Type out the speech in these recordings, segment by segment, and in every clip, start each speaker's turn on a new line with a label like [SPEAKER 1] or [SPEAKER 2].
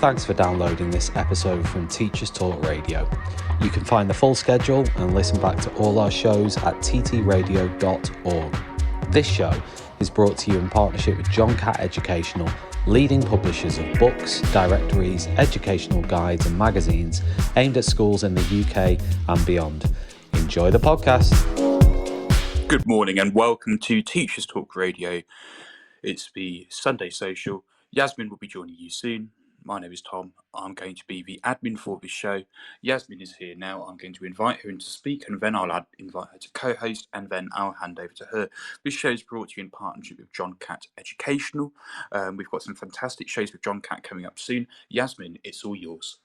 [SPEAKER 1] Thanks for downloading this episode from Teachers Talk Radio. You can find the full schedule and listen back to all our shows at ttradio.org. This show is brought to you in partnership with John Catt Educational, leading publishers of books, directories, educational guides and magazines aimed at schools in the UK and beyond. Enjoy the podcast.
[SPEAKER 2] Good morning and welcome to Teachers Talk Radio. It's the Sunday Social. Yasmin will be joining you soon. My name is Tom. I'm going to be the admin for this show. Yasmin is here now. I'm going to invite her in to speak, and then I'll invite her to co-host, and then I'll hand over to her. This show is brought to you in partnership with John Catt Educational. We've got some fantastic shows with John Catt coming up soon. Yasmin, it's all yours.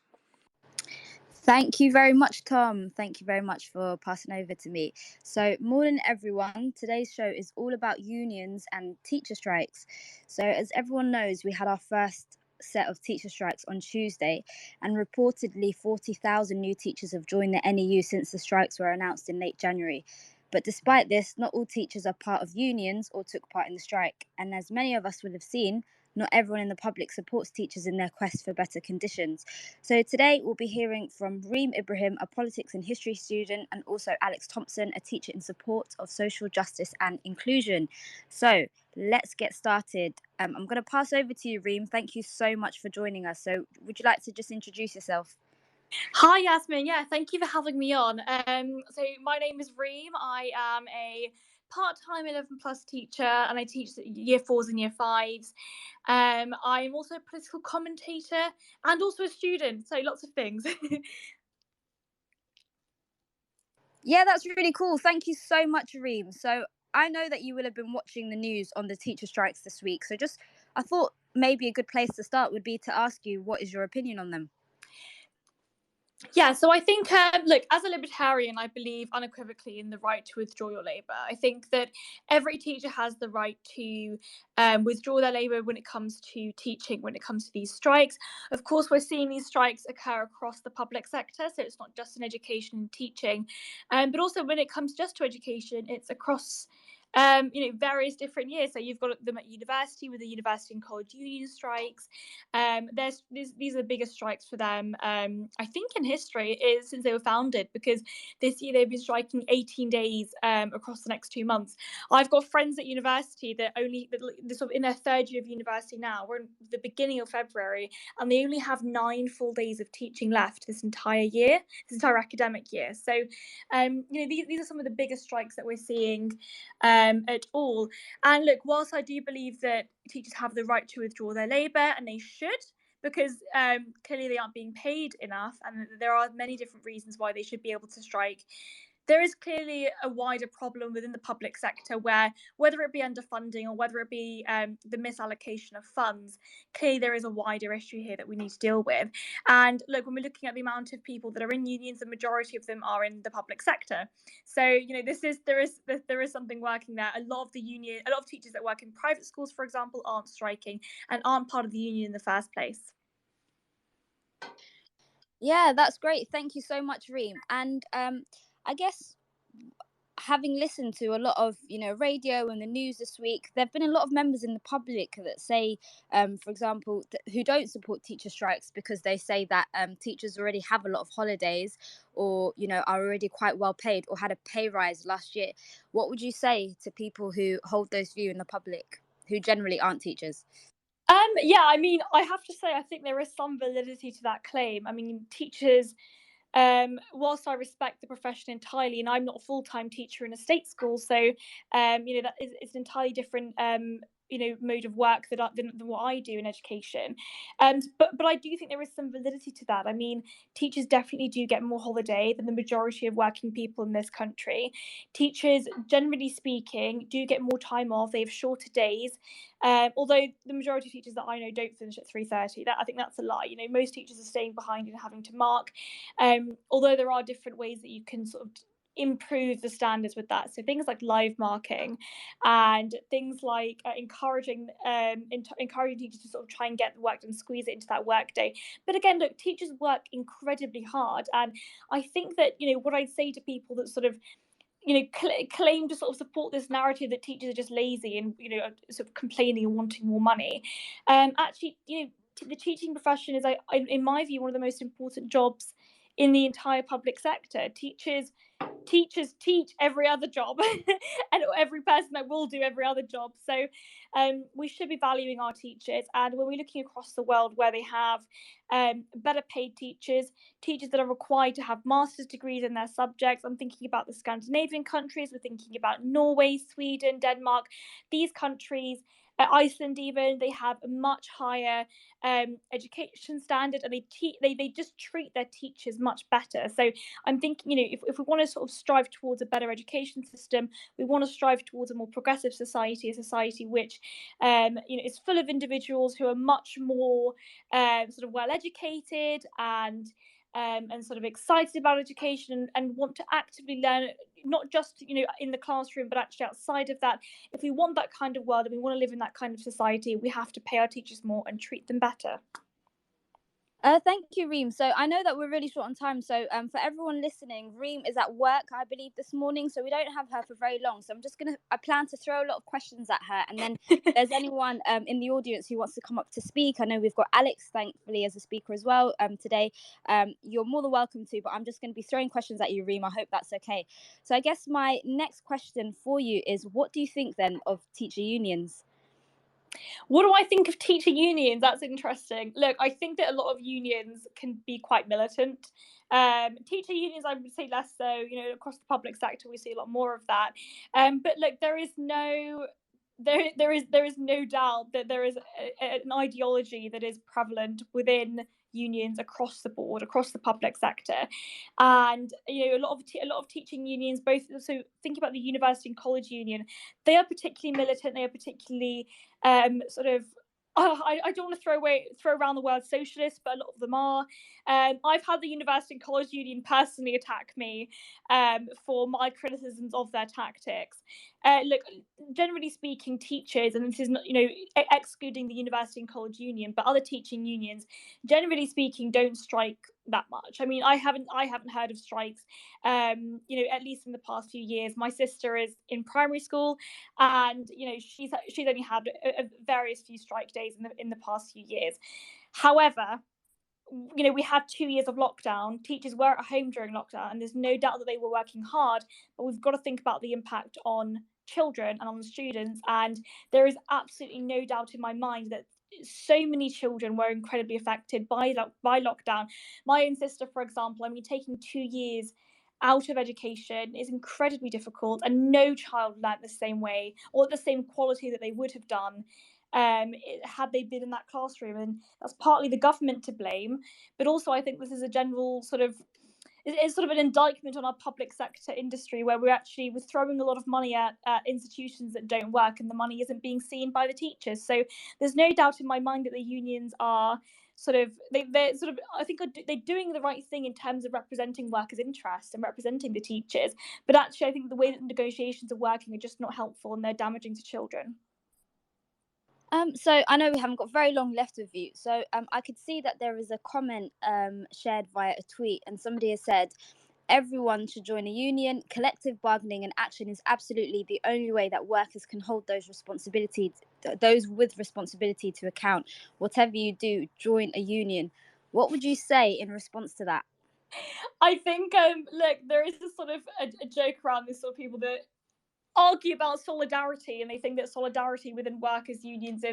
[SPEAKER 3] Thank you very much, Tom. Thank you very much for passing over to me. So, morning, everyone. Today's show is all about unions and teacher strikes. So, as everyone knows, we had our first set of teacher strikes on Tuesday, and reportedly 40,000 new teachers have joined the NEU since the strikes were announced in late January. But despite this, not all teachers are part of unions or took part in the strike. And as many of us would have seen, not everyone in the public supports teachers in their quest for better conditions. So today we'll be hearing from Reem Ibrahim, a politics and history student, and also Alex Thompson, a teacher in support of social justice and inclusion. So let's get started. I'm going to pass over to you, Reem. Thank you so much for joining us. So would you like to just introduce yourself?
[SPEAKER 4] Hi, Yasmin. Yeah, thank you for having me on. So my name is Reem. I am a part-time 11 plus teacher, and I teach year 4s and year 5s. I'm also a political commentator and also a student, so lots of things.
[SPEAKER 3] Yeah, that's really cool. Thank you so much, Reem. So I know that you will have been watching the news on the teacher strikes this week. So I thought maybe a good place to start would be to ask you, what is your opinion on them?
[SPEAKER 4] Yeah, so I think, look, as a libertarian, I believe unequivocally in the right to withdraw your labour. I think that every teacher has the right to withdraw their labour when it comes to teaching, when it comes to these strikes. Of course, we're seeing these strikes occur across the public sector, so it's not just in education and teaching, but also when it comes just to education, it's across various different years. So you've got them at university with the university and college union strikes. These are the biggest strikes for them, I think, in history since they were founded, because this year they've been striking 18 days across the next 2 months. I've got friends at university that they're sort of in their third year of university now. We're in the beginning of February, and they only have 9 full days of teaching left this entire academic year. So, these are some of the biggest strikes that we're seeing at all. And look, whilst I do believe that teachers have the right to withdraw their labour, and they should, because clearly they aren't being paid enough, and there are many different reasons why they should be able to strike, there is clearly a wider problem within the public sector where, whether it be underfunding or whether it be the misallocation of funds, clearly there is a wider issue here that we need to deal with. And look, when we're looking at the amount of people that are in unions, the majority of them are in the public sector. So, there is something working there. A lot of teachers that work in private schools, for example, aren't striking and aren't part of the union in the first place.
[SPEAKER 3] Yeah, that's great. Thank you so much, Reem. And I guess, having listened to a lot of radio and the news this week, there have been a lot of members in the public that say, for example, who don't support teacher strikes because they say that teachers already have a lot of holidays, or are already quite well paid, or had a pay rise last year. What would you say to people who hold those views in the public, who generally aren't teachers?
[SPEAKER 4] I have to say, I think there is some validity to that claim. I mean, teachers, whilst I respect the profession entirely, and I'm not a full-time teacher in a state school, so that it's an entirely different mode of work than what I do in education. But I do think there is some validity to that. I mean, teachers definitely do get more holiday than the majority of working people in this country. Teachers, generally speaking, do get more time off. They have shorter days. Although the majority of teachers that I know don't finish at 3:30. I think that's a lie. Most teachers are staying behind and having to mark. Although there are different ways that you can sort of improve the standards with that. So things like live marking and things like encouraging teachers to sort of try and get the work done, squeeze it into that work day. But again, look, teachers work incredibly hard. And I think that, what I'd say to people that sort of claim to sort of support this narrative that teachers are just lazy and, sort of complaining and wanting more money. Actually, the teaching profession is, in my view, one of the most important jobs in the entire public sector. Teachers teach every other job and every person that will do every other job. So we should be valuing our teachers. And when we're looking across the world where they have better paid teachers that are required to have master's degrees in their subjects, I'm thinking about the Scandinavian countries, we're thinking about Norway, Sweden, Denmark. These countries, Iceland even, they have a much higher education standard, and they just treat their teachers much better. So I'm thinking, if we want to sort of strive towards a better education system, we want to strive towards a more progressive society, a society which is full of individuals who are much more sort of well educated and sort of excited about education and want to actively learn, not just in the classroom, but actually outside of that. If we want that kind of world and we want to live in that kind of society, we have to pay our teachers more and treat them better.
[SPEAKER 3] Thank you, Reem. So I know that we're really short on time. So for everyone listening, Reem is at work, I believe, this morning. So we don't have her for very long. So I plan to throw a lot of questions at her. And then if there's anyone in the audience who wants to come up to speak, I know we've got Alex, thankfully, as a speaker as well today. You're more than welcome to, but I'm just going to be throwing questions at you, Reem. I hope that's okay. So I guess my next question for you is, what do you think then of teacher unions?
[SPEAKER 4] What do I think of teacher unions? That's interesting. Look, I think that a lot of unions can be quite militant. Teacher unions, I would say less so. Across the public sector, we see a lot more of that. But look, there is no doubt that there is an ideology that is prevalent within unions across the board, across the public sector, and a lot of teaching unions, both. So think about the university and college union; they are particularly militant. They are particularly sort of. I don't want to throw around the word socialist, but a lot of them are. I've had the University and College Union personally attack me for my criticisms of their tactics. Look, generally speaking, teachers, and this is not, excluding the University and College Union, but other teaching unions, generally speaking, don't strike that much. I mean, I haven't heard of strikes, at least in the past few years. My sister is in primary school, and she's only had a various few strike days in the past few years. However, we had 2 years of lockdown. Teachers were at home during lockdown, and there's no doubt that they were working hard, but we've got to think about the impact on children and on the students. And there is absolutely no doubt in my mind that so many children were incredibly affected by lockdown. My own sister, for example, taking 2 years out of education is incredibly difficult, and no child learnt the same way or at the same quality that they would have done had they been in that classroom. And that's partly the government to blame, but also I think this is a general it's sort of an indictment on our public sector industry, where we're throwing a lot of money at institutions that don't work, and the money isn't being seen by the teachers. So there's no doubt in my mind that the unions are they're I think they're doing the right thing in terms of representing workers' interests and representing the teachers, but actually I think the way that the negotiations are working are just not helpful, and they're damaging to children.
[SPEAKER 3] So I know we haven't got very long left with you. So I could see that there is a comment shared via a tweet, and somebody has said, everyone should join a union. Collective bargaining and action is absolutely the only way that workers can hold those with responsibility to account. Whatever you do, join a union. What would you say in response to that?
[SPEAKER 4] I think, look, there is a sort of a joke around this, sort of people that argue about solidarity, and they think that solidarity within workers' unions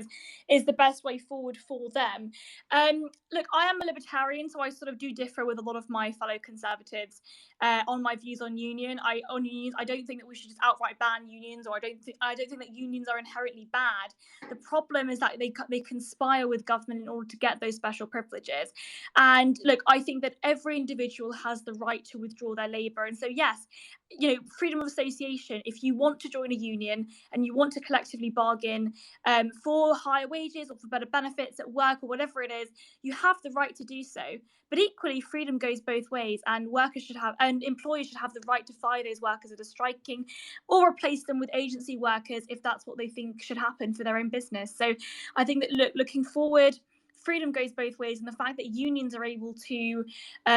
[SPEAKER 4] is the best way forward for them. Look, I am a libertarian, so I sort of do differ with a lot of my fellow conservatives on my views on unions. I don't think that we should just outright ban unions, or I don't think that unions are inherently bad. The problem is that they conspire with government in order to get those special privileges. And look, I think that every individual has the right to withdraw their labour, and so yes, freedom of association. If you want to join a union and you want to collectively bargain for higher wages or for better benefits at work or whatever it is, you have the right to do so. But equally, freedom goes both ways, and employers should have the right to fire those workers that are striking, or replace them with agency workers if that's what they think should happen for their own business. So I think that looking forward, freedom goes both ways, and the fact that unions are able to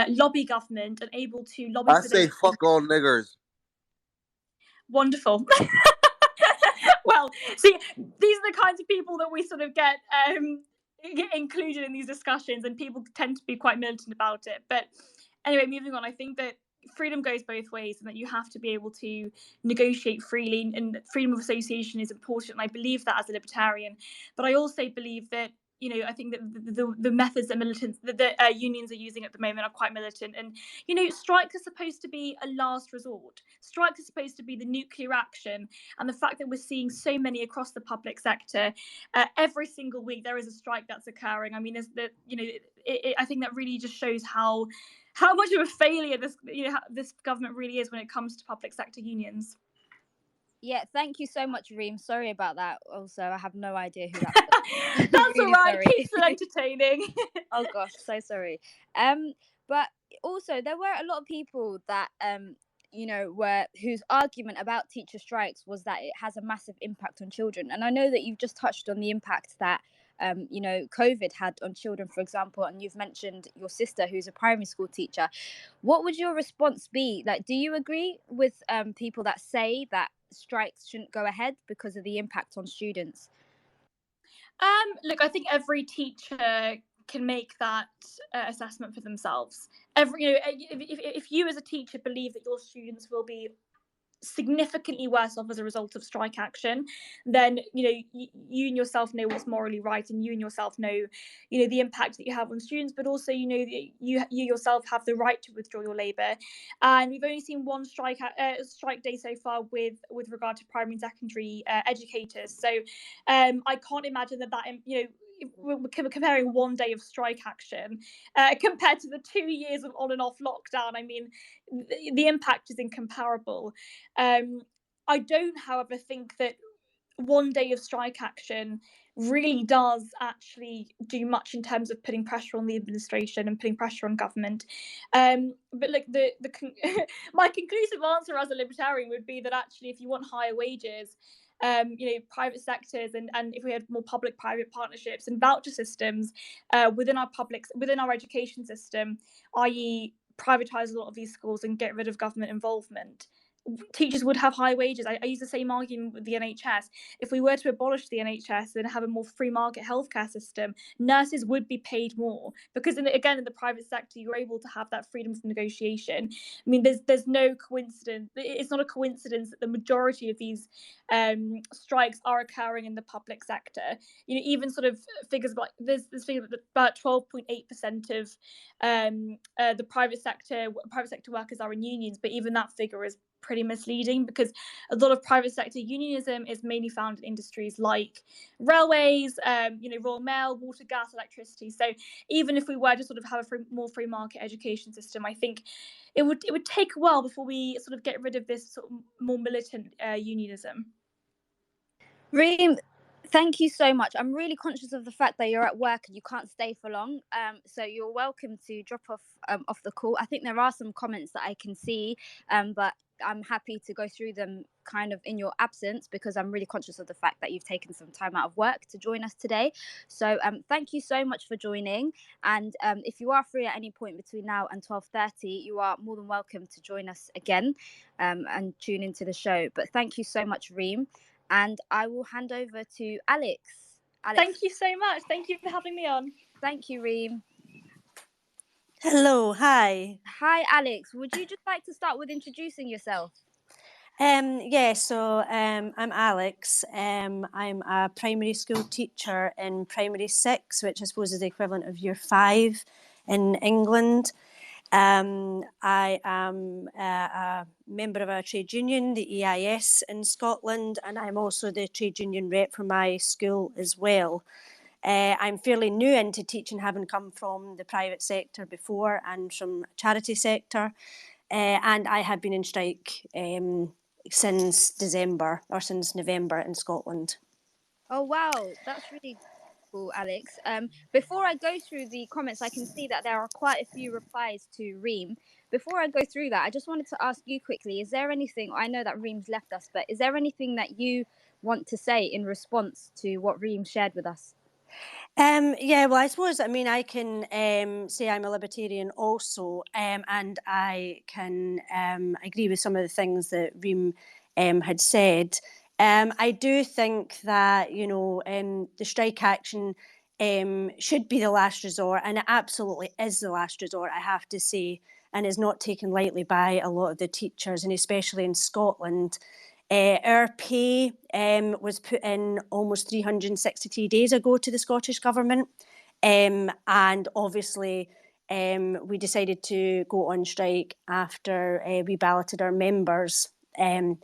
[SPEAKER 4] lobby government and able to lobby.
[SPEAKER 5] I say fuck all niggers.
[SPEAKER 4] Wonderful. Well, see, these are the kinds of people that we sort of get get included in these discussions, and people tend to be quite militant about it. But anyway, moving on, I think that freedom goes both ways, and that you have to be able to negotiate freely, and freedom of association is important, and I believe that as a libertarian. But I also believe that, you know, I think that the methods that militants, that unions are using at the moment are quite militant. And, you know, strikes are supposed to be a last resort. Strikes are supposed to be the nuclear action. And the fact that we're seeing so many across the public sector, every single week there is a strike that's occurring. I mean, I think that really just shows how much of a failure this government really is when it comes to public sector unions.
[SPEAKER 3] Yeah, thank you so much, Reem. Sorry about that. Also, I have no idea who that was.
[SPEAKER 4] That's
[SPEAKER 3] Really
[SPEAKER 4] all right.
[SPEAKER 3] sorry.
[SPEAKER 4] Keeps it entertaining.
[SPEAKER 3] Oh gosh, so sorry. But also there were a lot of people that whose argument about teacher strikes was that it has a massive impact on children. And I know that you've just touched on the impact that COVID had on children, for example, and you've mentioned your sister who's a primary school teacher. What would your response be? Like, do you agree with people that say that strikes shouldn't go ahead because of the impact on students?
[SPEAKER 4] Look, I think every teacher can make that assessment for themselves. If you as a teacher believe that your students will be significantly worse off as a result of strike action, then you and yourself know what's morally right, and you and yourself know the impact that you have on students, but also that you yourself have the right to withdraw your labour. And we've only seen one strike day so far with regard to primary and secondary educators. So I can't imagine that we're comparing one day of strike action compared to the 2 years of on and off lockdown. I mean, the impact is incomparable. I don't, however, think that one day of strike action really does actually do much in terms of putting pressure on the administration and putting pressure on government. But like my conclusive answer as a libertarian would be that actually, if you want higher wages, private sectors, and if we had more public-private partnerships and voucher systems within our education system, i.e. privatise a lot of these schools and get rid of government involvement, teachers would have high wages. I use the same argument with the NHS. If we were to abolish the NHS and have a more free market healthcare system, nurses would be paid more, because in the private sector, you're able to have that freedom of negotiation. I mean, there's no coincidence. It's not a coincidence that the majority of these strikes are occurring in the public sector. Even sort of figures like there's this figure that about 12.8% of the private sector workers are in unions, but even that figure is pretty misleading, because a lot of private sector unionism is mainly found in industries like railways, Royal Mail, water, gas, electricity. So even if we were to sort of have a more free market education system, I think it would take a while before we sort of get rid of this sort of more militant unionism.
[SPEAKER 3] Reem, thank you so much. I'm really conscious of the fact that you're at work and you can't stay for long. So you're welcome to drop off the call. I think there are some comments that I can see, but I'm happy to go through them kind of in your absence, because I'm really conscious of the fact that you've taken some time out of work to join us today. So thank you so much for joining. And if you are free at any point between now and 12:30, you are more than welcome to join us again and tune into the show. But thank you so much, Reem. And I will hand over to Alex.
[SPEAKER 4] Thank you so much. Thank you for having me on.
[SPEAKER 3] Thank you, Reem.
[SPEAKER 6] Hello, hi.
[SPEAKER 3] Hi, Alex. Would you just like to start with introducing yourself?
[SPEAKER 6] I'm Alex. I'm a primary school teacher in primary 6, which I suppose is the equivalent of year 5 in England. I am a member of a trade union, the EIS in Scotland, and I'm also the trade union rep for my school as well. I'm fairly new into teaching, having come from the private sector before and from charity sector, and I have been in strike since November in Scotland.
[SPEAKER 3] Oh, wow. That's really cool, Alex. Before I go through the comments, I can see that there are quite a few replies to Reem. Before I go through that, I just wanted to ask you quickly, is there anything, I know that Reem's left us, but is there anything that you want to say in response to what Reem shared with us?
[SPEAKER 6] I suppose, I can say I'm a libertarian also, and I can agree with some of the things that Reem had said. I do think that, the strike action should be the last resort, and it absolutely is the last resort, I have to say, and is not taken lightly by a lot of the teachers, and especially in Scotland. Our pay was put in almost 363 days ago to the Scottish Government, and obviously we decided to go on strike after we balloted our members, and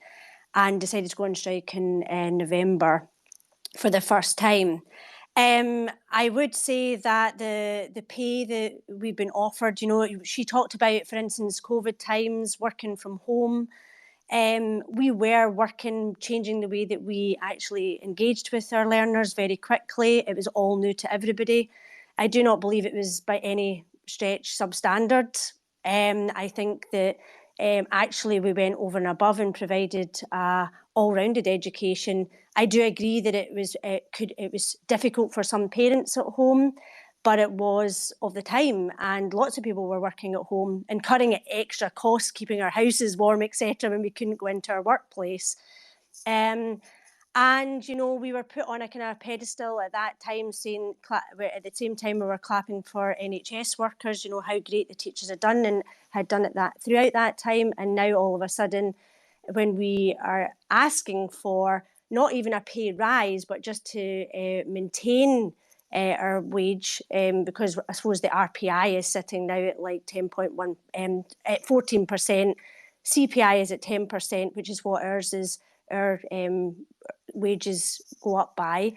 [SPEAKER 6] decided to go on strike in November for the first time. I would say that the pay that we've been offered, she talked about, for instance, COVID times, working from home. We were working, changing the way that we actually engaged with our learners very quickly. It was all new to everybody. I do not believe it was by any stretch substandard. I think that actually we went over and above and provided a all-rounded education. I do agree that it was difficult for some parents at home, but it was of the time, and lots of people were working at home, incurring extra costs, keeping our houses warm, etc., when we couldn't go into our workplace. And, we were put on a kind of pedestal at that time, saying, at the same time we were clapping for NHS workers, how great the teachers had done and had done it that throughout that time. And now all of a sudden, when we are asking for not even a pay rise, but just to maintain our wage, because I suppose the RPI is sitting now at like 10.1, at 14%. CPI is at 10%, which is what ours is. Our wages go up by.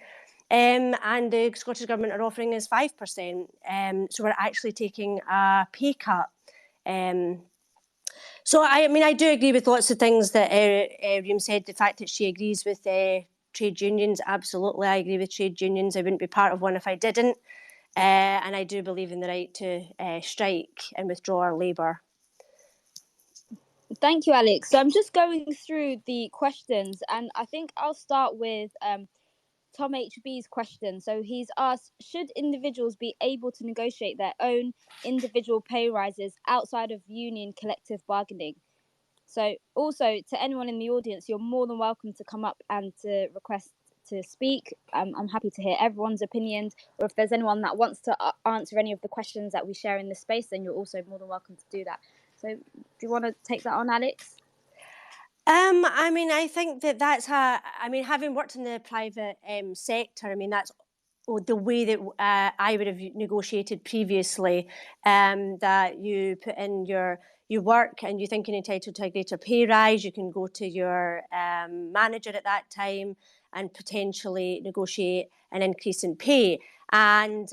[SPEAKER 6] And the Scottish Government are offering us 5%. So we're actually taking a pay cut. So, I do agree with lots of things that Reem said. The fact that she agrees with trade unions, absolutely, I agree with trade unions. I wouldn't be part of one if I didn't. And I do believe in the right to strike and withdraw our labour.
[SPEAKER 3] Thank you, Alex. So I'm just going through the questions, and I think I'll start with Tom HB's question. So he's asked, should individuals be able to negotiate their own individual pay rises outside of union collective bargaining? So also, to anyone in the audience, you're more than welcome to come up and to request to speak. I'm happy to hear everyone's opinions, or if there's anyone that wants to answer any of the questions that we share in the space, then you're also more than welcome to do that. So do you want to take that on, Alex?
[SPEAKER 6] I think that's having worked in the private sector, that's the way that I would have negotiated previously, that you put in you work and you think you're entitled to a greater pay rise, you can go to your manager at that time and potentially negotiate an increase in pay. And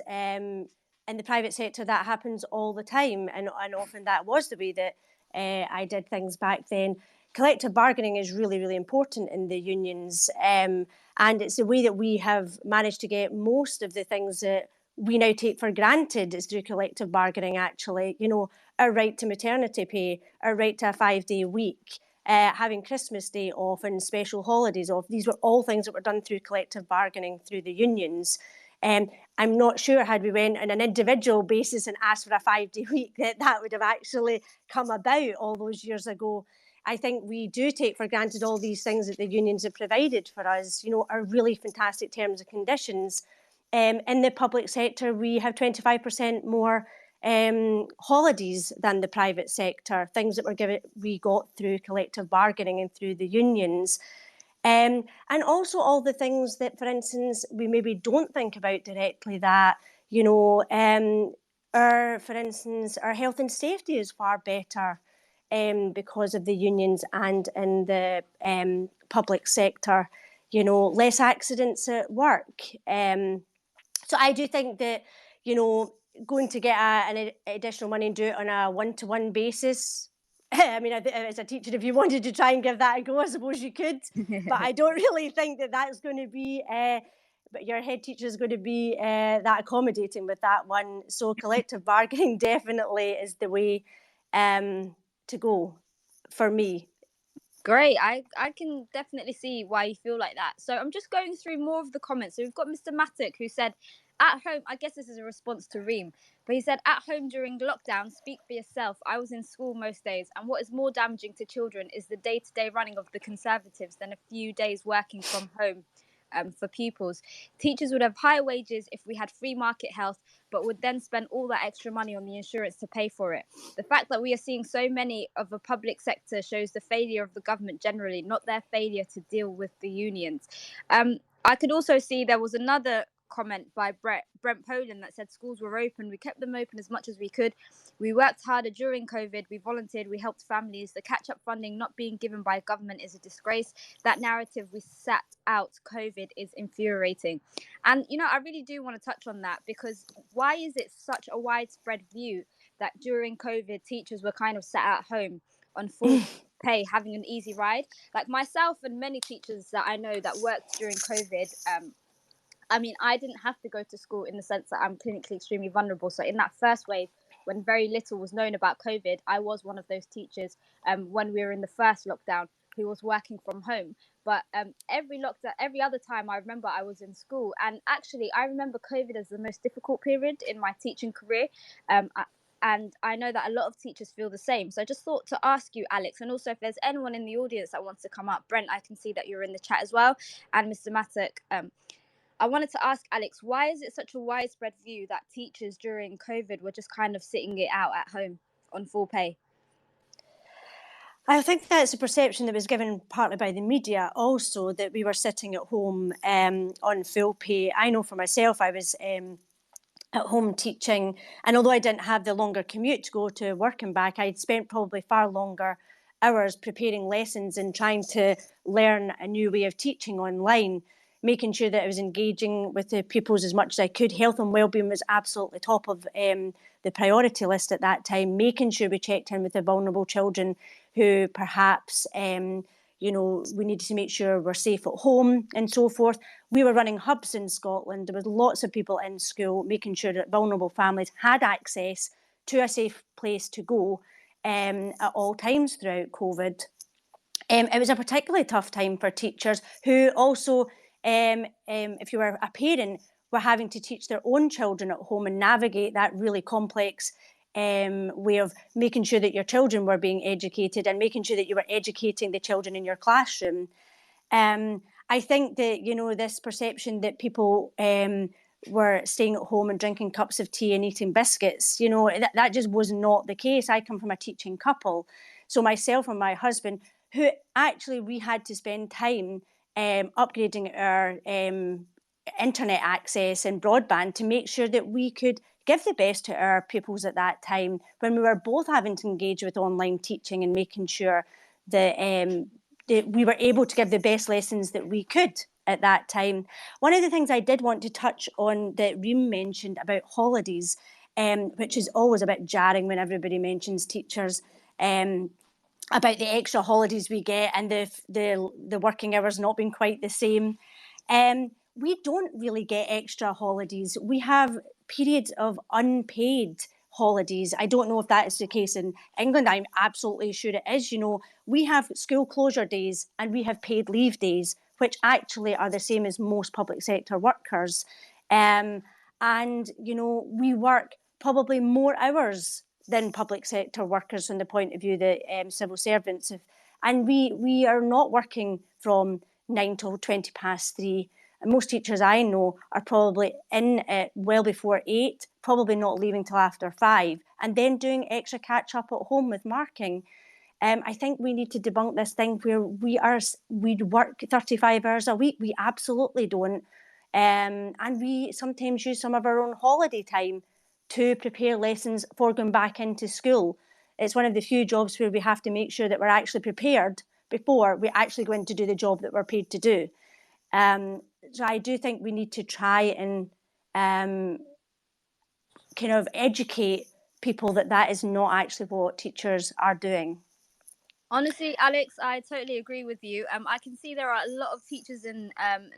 [SPEAKER 6] in the private sector, that happens all the time, and often that was the way that I did things back then. Collective bargaining is really, really important in the unions, and it's the way that we have managed to get most of the things that we now take for granted is through collective bargaining, actually. Our right to maternity pay, our right to a 5-day week, having Christmas Day off and special holidays off. These were all things that were done through collective bargaining through the unions. I'm not sure, had we went on an individual basis and asked for a 5-day week, that would have actually come about all those years ago. I think we do take for granted all these things that the unions have provided for us, are really fantastic terms and conditions. In the public sector, we have 25% more holidays than the private sector, things that we got through collective bargaining and through the unions. And also all the things that, for instance, we maybe don't think about directly, that, for instance, our health and safety is far better because of the unions, and in the public sector, less accidents at work. So I do think that, going to get an additional money and do it on a one-to-one basis, as a teacher, if you wanted to try and give that a go, I suppose you could. But I don't really think that that's going to be, but your head teacher is going to be that accommodating with that one. So collective bargaining definitely is the way to go for me.
[SPEAKER 3] Great. I can definitely see why you feel like that. So I'm just going through more of the comments. So we've got Mr. Mattock, who said, at home, I guess this is a response to Reem, but he said, at home during lockdown, speak for yourself. I was in school most days, and what is more damaging to children is the day-to-day running of the Conservatives than a few days working from home. for pupils. Teachers would have higher wages if we had free market health, but would then spend all that extra money on the insurance to pay for it. The fact that we are seeing so many of the public sector shows the failure of the government generally, not their failure to deal with the unions. I could also see there was another comment by Brent Poland that said schools were open. We kept them open as much as we could. We worked harder during COVID. We volunteered. We helped families. The catch-up funding not being given by government is a disgrace. That narrative we sat out COVID is infuriating. And, you know, I really do want to touch on that, because why is it such a widespread view that during COVID, teachers were kind of sat at home on full pay, having an easy ride? Like myself and many teachers that I know that worked during COVID, I mean, I didn't have to go to school in the sense that I'm clinically extremely vulnerable. So in that first wave, when very little was known about COVID, I was one of those teachers when we were in the first lockdown who was working from home. But every other time I remember I was in school. And actually, I remember COVID as the most difficult period in my teaching career. And I know that a lot of teachers feel the same. So I just thought to ask you, Alex, and also if there's anyone in the audience that wants to come up. Brent, I can see that you're in the chat as well. And Mr. Mattock, I wanted to ask Alex, why is it such a widespread view that teachers during COVID were just kind of sitting it out at home on full pay?
[SPEAKER 6] I think that's a perception that was given partly by the media also, that we were sitting at home on full pay. I know for myself, I was at home teaching, and although I didn't have the longer commute to go to work and back, I'd spent probably far longer hours preparing lessons and trying to learn a new way of teaching online, making sure that I was engaging with the pupils as much as I could. Health and wellbeing was absolutely top of the priority list at that time, making sure we checked in with the vulnerable children who perhaps we needed to make sure we're safe at home and so forth. We were running hubs in Scotland. There was lots of people in school, making sure that vulnerable families had access to a safe place to go at all times throughout COVID. It was a particularly tough time for teachers who also, if you were a parent, were having to teach their own children at home and navigate that really complex way of making sure that your children were being educated and making sure that you were educating the children in your classroom. I think that, this perception that people were staying at home and drinking cups of tea and eating biscuits, that just was not the case. I come from a teaching couple. So myself and my husband, who actually we had to spend time upgrading our internet access and broadband to make sure that we could give the best to our pupils at that time, when we were both having to engage with online teaching and making sure that we were able to give the best lessons that we could at that time. One of the things I did want to touch on that Reem mentioned about holidays, which is always a bit jarring when everybody mentions teachers, about the extra holidays we get and the working hours not being quite the same. We don't really get extra holidays. We have periods of unpaid holidays. I don't know if that is the case in England. I'm absolutely sure it is. We have school closure days and we have paid leave days, which actually are the same as most public sector workers. And, we work probably more hours than public sector workers from the point of view that civil servants have. And we are not working from 9 till 20 past 3. And most teachers I know are probably in well before 8, probably not leaving till after 5, and then doing extra catch up at home with marking. I think we need to debunk this thing where we work 35 hours a week. We absolutely don't. And we sometimes use some of our own holiday time to prepare lessons for going back into school. It's one of the few jobs where we have to make sure that we're actually prepared before we actually go in to do the job that we're paid to do. So I do think we need to try and kind of educate people that is not actually what teachers are doing.
[SPEAKER 3] Honestly, Alex, I totally agree with you. I can see there are a lot of teachers in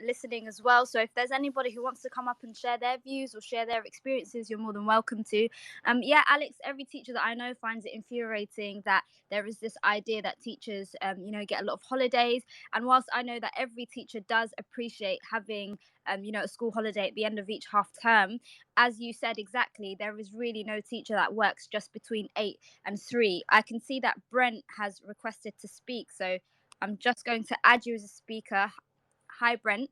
[SPEAKER 3] listening as well. So if there's anybody who wants to come up and share their views or share their experiences, you're more than welcome to. Yeah, Alex, every teacher that I know finds it infuriating that there is this idea that teachers, get a lot of holidays. And whilst I know that every teacher does appreciate having, a school holiday at the end of each half term, as you said exactly, there is really no teacher that works just between 8 and 3. I can see that Brent has requested to speak, so I'm just going to add you as a speaker. Hi, Brent.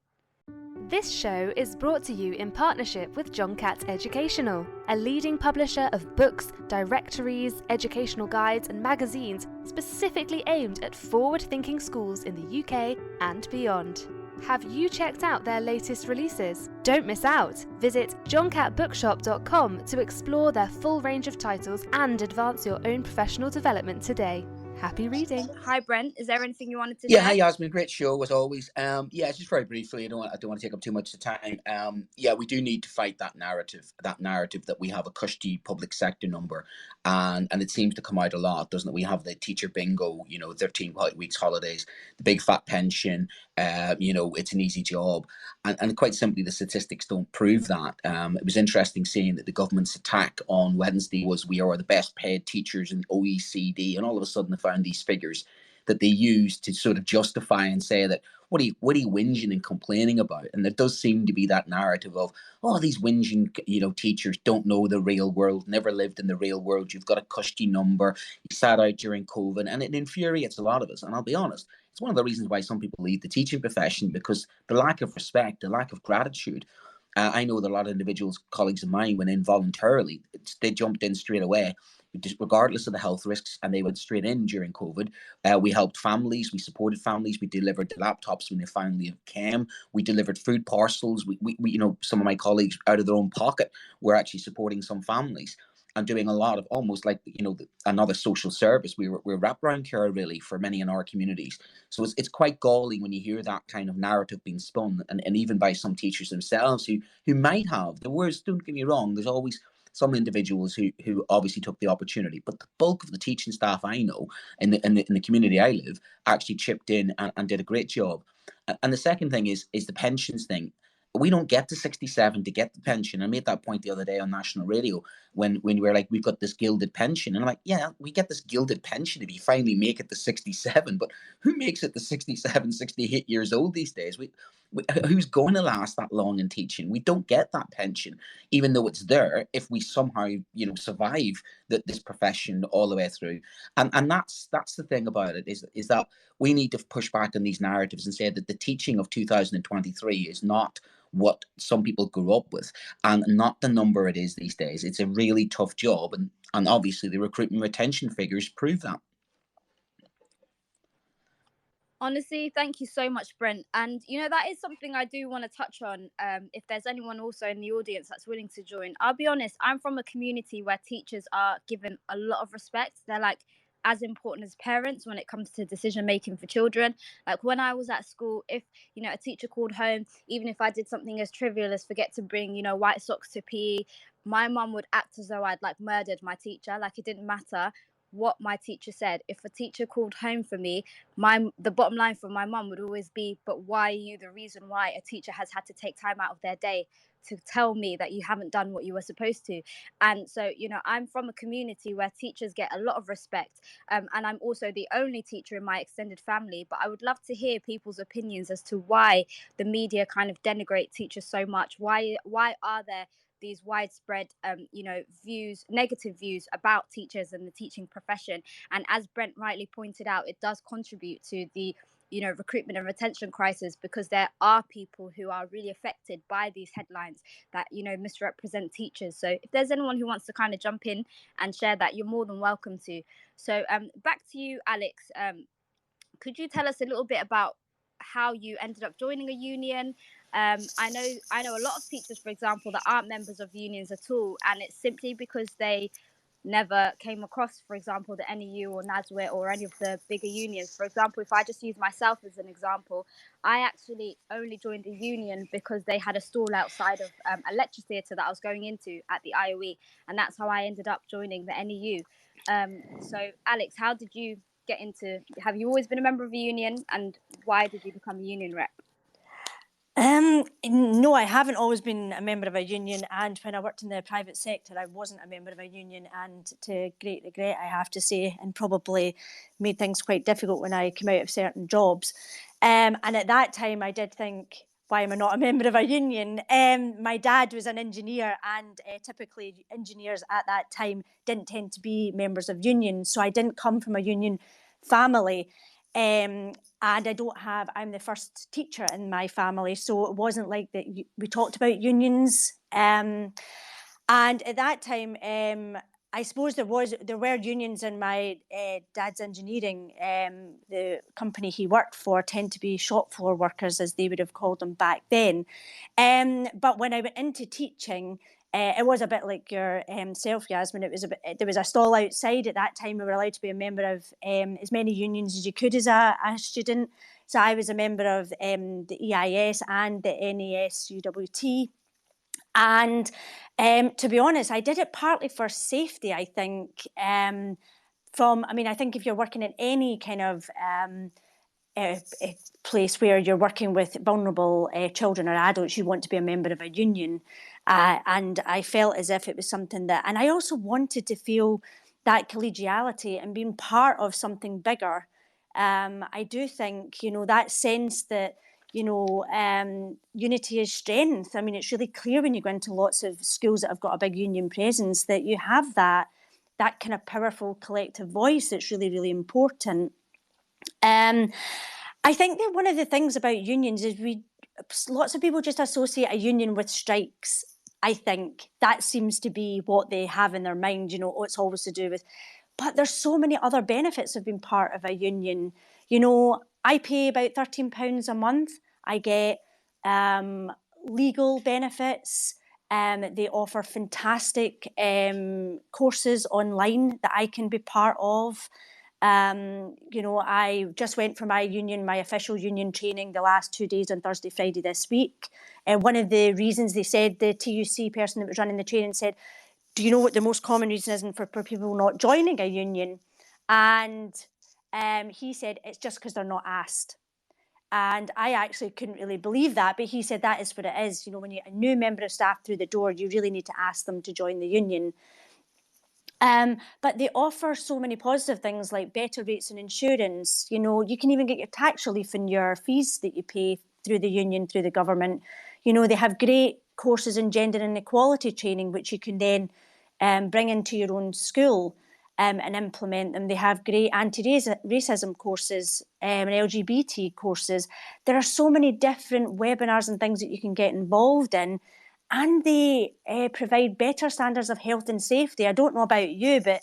[SPEAKER 7] This show is brought to you in partnership with John Catt Educational, a leading publisher of books, directories, educational guides and magazines specifically aimed at forward-thinking schools in the UK and beyond. Have you checked out their latest releases? Don't miss out! Visit johncattbookshop.com to explore their full range of titles and advance your own professional development today. Happy reading!
[SPEAKER 3] Hi, Brent. Is there anything you wanted to
[SPEAKER 8] Yeah,
[SPEAKER 3] share?
[SPEAKER 8] hi Yasmin, great show as always. Just very briefly, I don't want to take up too much of time. We do need to fight that narrative that we have a cushy public sector number, and it seems to come out a lot, doesn't it? We have the teacher bingo, 13 weeks holidays, the big fat pension, it's an easy job, and quite simply the statistics don't prove that. It was interesting seeing that the government's attack on Wednesday was we are the best paid teachers in OECD, and all of a sudden they found these figures that they use to sort of justify and say that what are you whinging and complaining about? And there does seem to be that narrative of, oh, these whinging, teachers don't know the real world, never lived in the real world. You've got a cushy number. You sat out during COVID, and it infuriates a lot of us. And I'll be honest, it's one of the reasons why some people leave the teaching profession, because the lack of respect, the lack of gratitude. I know that a lot of individuals, colleagues of mine, went in voluntarily. They jumped in straight away, regardless of the health risks, and they went straight in during COVID. We helped families, we supported families, we delivered the laptops when they finally came. We delivered food parcels. We some of my colleagues out of their own pocket were actually supporting some families and doing a lot of almost like another social service. We're wraparound care really for many in our communities. So it's quite galling when you hear that kind of narrative being spun, and even by some teachers themselves who might have the worst. Don't get me wrong. There's always some individuals who obviously took the opportunity, but the bulk of the teaching staff I know in the community I live actually chipped in and did a great job. And the second thing is the pensions thing. We don't get to 67 to get the pension. I made that point the other day on national radio when we were like, we've got this gilded pension. And I'm like, yeah, we get this gilded pension if you finally make it to 67. But who makes it to 67, 68 years old these days? Who's going to last that long in teaching? We don't get that pension, even though it's there, if we somehow, survive this profession all the way through. And that's the thing about it, is that we need to push back on these narratives and say that the teaching of 2023 is not what some people grew up with, and not the number it is these days. It's a really tough job, and obviously the recruitment retention figures prove that.
[SPEAKER 3] Honestly, thank you so much, Brent. And that is something I do want to touch on. If there's anyone also in the audience that's willing to join, I'll be honest, I'm from a community where teachers are given a lot of respect. They're like as important as parents when it comes to decision making for children. Like when I was at school, if a teacher called home, even if I did something as trivial as forget to bring white socks to PE, my mum would act as though I'd like murdered my teacher. Like it didn't matter what my teacher said. If a teacher called home for me, the bottom line for my mum would always be, but why are you the reason why a teacher has had to take time out of their day to tell me that you haven't done what you were supposed to? And so I'm from a community where teachers get a lot of respect, and I'm also the only teacher in my extended family. But I would love to hear people's opinions as to why the media kind of denigrate teachers so much. Why are there these widespread negative views about teachers and the teaching profession? And as Brent rightly pointed out, it does contribute to the recruitment and retention crisis, because there are people who are really affected by these headlines that misrepresent teachers. So if there's anyone who wants to kind of jump in and share that, you're more than welcome to. So back to you, Alex. Could you tell us a little bit about how you ended up joining a union? I know a lot of teachers, for example, that aren't members of unions at all, and it's simply because they never came across, for example, the NEU or NASWIT or any of the bigger unions. For example, if I just use myself as an example, I actually only joined a union because they had a stall outside of a lecture theatre that I was going into at the IOE, and that's how I ended up joining the NEU. So, Alex, how did you get into? Have you always been a member of a union, and why did you become a union rep?
[SPEAKER 6] No, I haven't always been a member of a union, and when I worked in the private sector, I wasn't a member of a union, and to great regret, I have to say, and probably made things quite difficult when I came out of certain jobs. And at that time, I did think, why am I not a member of a union? My dad was an engineer, and typically engineers at that time didn't tend to be members of unions, so I didn't come from a union family. And I'm the first teacher in my family, so it wasn't like that we talked about unions. And at that time, I suppose there were unions in my dad's engineering. The company he worked for tend to be shop floor workers, as they would have called them back then. But when I went into teaching, it was a bit like yourself, Yasmin. There was a stall outside at that time. We were allowed to be a member of as many unions as you could as a student. So I was a member of the EIS and the NASUWT. And to be honest, I did it partly for safety, I think. I think if you're working in any kind of a place where you're working with vulnerable children or adults, you want to be a member of a union. And I felt as if it was something and I also wanted to feel that collegiality and being part of something bigger. I do think, that sense that, unity is strength. I mean, it's really clear when you go into lots of schools that have got a big union presence that you have that kind of powerful collective voice that's really, really important. I think that one of the things about unions is lots of people just associate a union with strikes. I think that seems to be what they have in their mind, it's always to do with, but there's so many other benefits of being part of a union. I pay about £13 a month. I get legal benefits. They offer fantastic courses online that I can be part of. I just went for my official union training the last 2 days on Thursday, Friday this week. And one of the reasons they said, the TUC person that was running the training said, do you know what the most common reason is for people not joining a union? And he said, it's just because they're not asked. And I actually couldn't really believe that, but he said that is what it is. When you get a new member of staff through the door, you really need to ask them to join the union. But they offer so many positive things like better rates on insurance. You can even get your tax relief in your fees that you pay through the union, through the government. They have great courses in gender inequality training, which you can then bring into your own school and implement them. They have great anti-racism courses and LGBT courses. There are so many different webinars and things that you can get involved in. And they provide better standards of health and safety. I don't know about you, but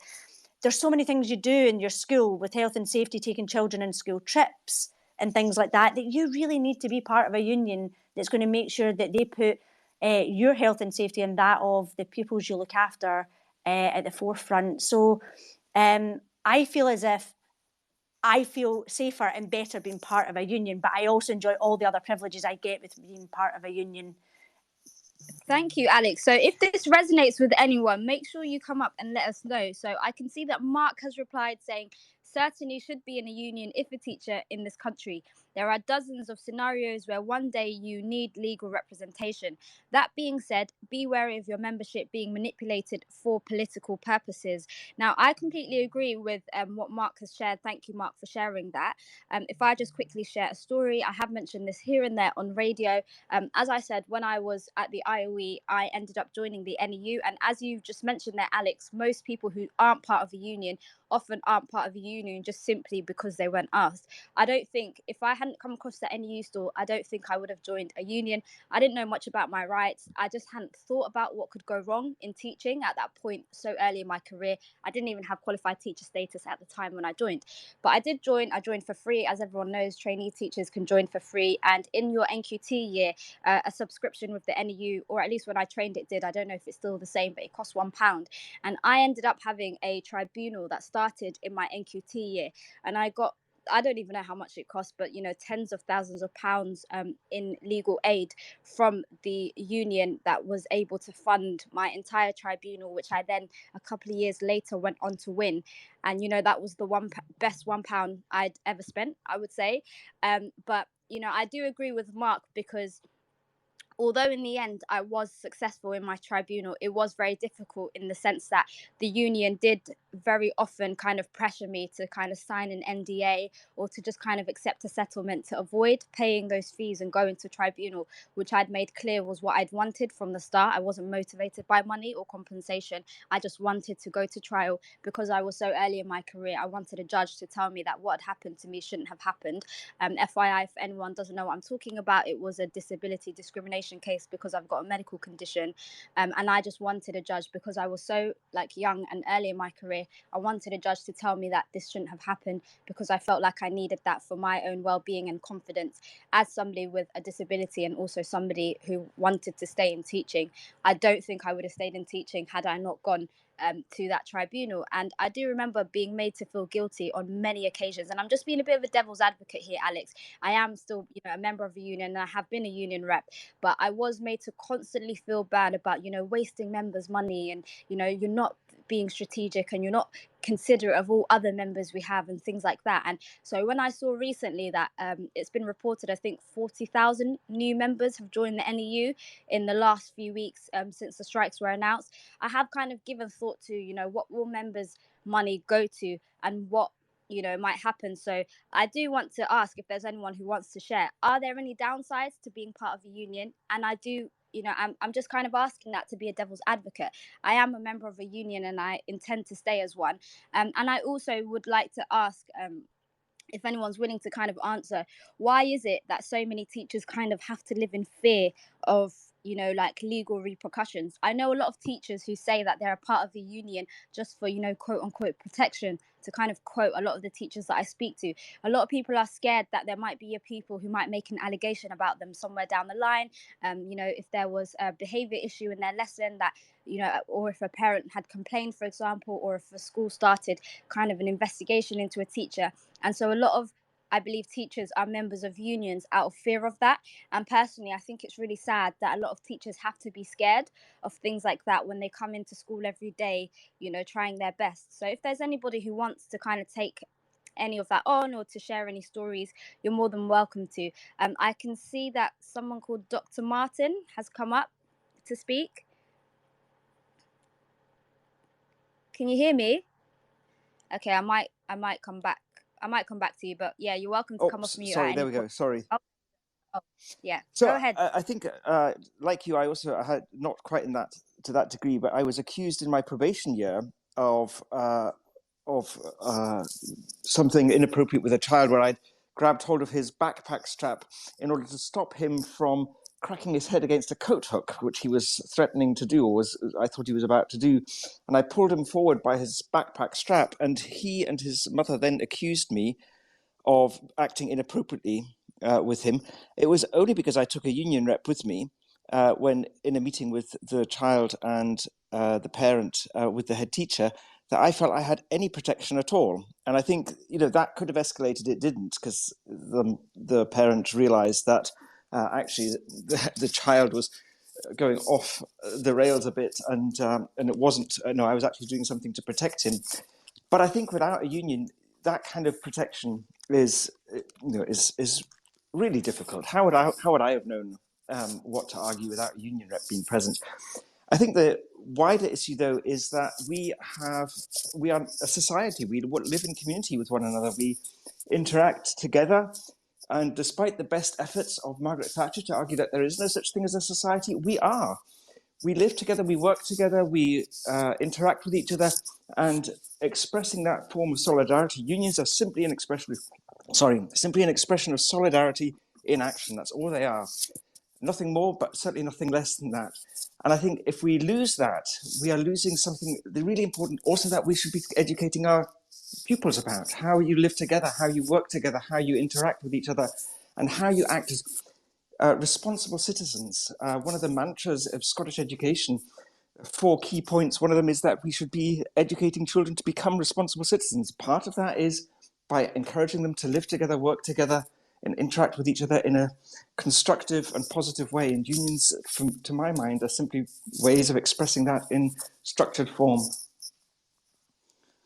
[SPEAKER 6] there's so many things you do in your school with health and safety, taking children on school trips and things like that, that you really need to be part of a union that's going to make sure that they put your health and safety and that of the pupils you look after at the forefront. So I feel as if I feel safer and better being part of a union, but I also enjoy all the other privileges I get with being part of a union.
[SPEAKER 3] Thank you, Alex. So if this resonates with anyone, make sure you come up and let us know. So I can see that Mark has replied saying, certainly should be in a union if a teacher in this country. There are dozens of scenarios where one day you need legal representation. That being said, be wary of your membership being manipulated for political purposes. Now, I completely agree with what Mark has shared. Thank you, Mark, for sharing that. If I just quickly share a story, I have mentioned this here and there on radio. As I said, when I was at the IOE, I ended up joining the NEU. And as you just mentioned there, Alex, most people who aren't part of a union often aren't part of a union just simply because they weren't asked. I don't think, if I hadn't come across the NEU store, I don't think I would have joined a union. I didn't know much about my rights. I just hadn't thought about what could go wrong in teaching at that point so early in my career. I didn't even have qualified teacher status at the time when I joined. But I did join. I joined for free. As everyone knows, trainee teachers can join for free. And in your NQT year, a subscription with the NEU, or at least when I trained it did, I don't know if it's still the same, but it cost £1. And I ended up having a tribunal that started in my NQT year. And I don't even know how much it cost, but tens of thousands of pounds in legal aid from the union that was able to fund my entire tribunal, which I then a couple of years later went on to win. And that was the best £1 I'd ever spent, I would say. But I do agree with Mark, because although in the end I was successful in my tribunal, it was very difficult in the sense that the union did very often kind of pressure me to kind of sign an NDA or to just kind of accept a settlement to avoid paying those fees and going to tribunal, which I'd made clear was what I'd wanted from the start. I wasn't motivated by money or compensation. I just wanted to go to trial because I was so early in my career. I wanted a judge to tell me that what had happened to me shouldn't have happened. FYI, if anyone doesn't know what I'm talking about, it was a disability discrimination case because I've got a medical condition, and I just wanted a judge because I was so young and early in my career. I wanted a judge to tell me that this shouldn't have happened because I felt like I needed that for my own well-being and confidence as somebody with a disability and also somebody who wanted to stay in teaching. I don't think I would have stayed in teaching had I not gone to that tribunal. And I do remember being made to feel guilty on many occasions. And I'm just being a bit of a devil's advocate here, Alex. I am still, a member of a union, and I have been a union rep, but I was made to constantly feel bad about, wasting members' money, and, you're not being strategic and you're not considerate of all other members we have and things like that. And so when I saw recently that it's been reported, I think 40,000 new members have joined the NEU in the last few weeks since the strikes were announced, I have kind of given thought to, what will members' money go to and what, might happen. So I do want to ask if there's anyone who wants to share. Are there any downsides to being part of a union? And I do, I'm just kind of asking that to be a devil's advocate. I am a member of a union and I intend to stay as one. And I also would like to ask if anyone's willing to kind of answer, why is it that so many teachers kind of have to live in fear of, legal repercussions? I know a lot of teachers who say that they're a part of the union just for, quote unquote protection, to kind of quote a lot of the teachers that I speak to. A lot of people are scared that there might be a people who might make an allegation about them somewhere down the line. If there was a behavior issue in their lesson that, or if a parent had complained, for example, or if a school started kind of an investigation into a teacher. And so a lot of, I believe, teachers are members of unions out of fear of that. And personally, I think it's really sad that a lot of teachers have to be scared of things like that when they come into school every day, trying their best. So if there's anybody who wants to kind of take any of that on or to share any stories, you're more than welcome to. I can see that someone called Dr. Martin has come up to speak. Can you hear me? Okay, I might come back. I might come back to you, but yeah, you're welcome to come off mute.
[SPEAKER 9] Sorry, there we go. Sorry.
[SPEAKER 3] Oh, yeah.
[SPEAKER 9] So
[SPEAKER 3] go ahead.
[SPEAKER 9] I think, like you, I also had not quite to that degree, but I was accused in my probation year of something inappropriate with a child, where I'd grabbed hold of his backpack strap in order to stop him from cracking his head against a coat hook, which he was threatening to do, or I thought he was about to do. And I pulled him forward by his backpack strap, and he and his mother then accused me of acting inappropriately with him. It was only because I took a union rep with me when in a meeting with the child and the parent with the head teacher, that I felt I had any protection at all. And I think, that could have escalated. It didn't, because the parent realized that actually the child was going off the rails a bit, and it wasn't, I was actually doing something to protect him. But I think without a union, that kind of protection is really difficult. How would I have known what to argue without a union rep being present? I think the wider issue, though, is that we are a society. We live in community with one another. We interact together. And despite the best efforts of Margaret Thatcher to argue that there is no such thing as a society, we are. We live together, we work together, we interact with each other, and expressing that form of solidarity. Unions are simply an expression of solidarity in action. That's all they are. Nothing more, but certainly nothing less than that. And I think if we lose that, we are losing something really important also that we should be educating our pupils about: how you live together, how you work together, how you interact with each other, and how you act as responsible citizens. One of the mantras of Scottish education, 4 key points, one of them is that we should be educating children to become responsible citizens. Part of that is by encouraging them to live together, work together, and interact with each other in a constructive and positive way. And unions, to my mind, are simply ways of expressing that in structured form.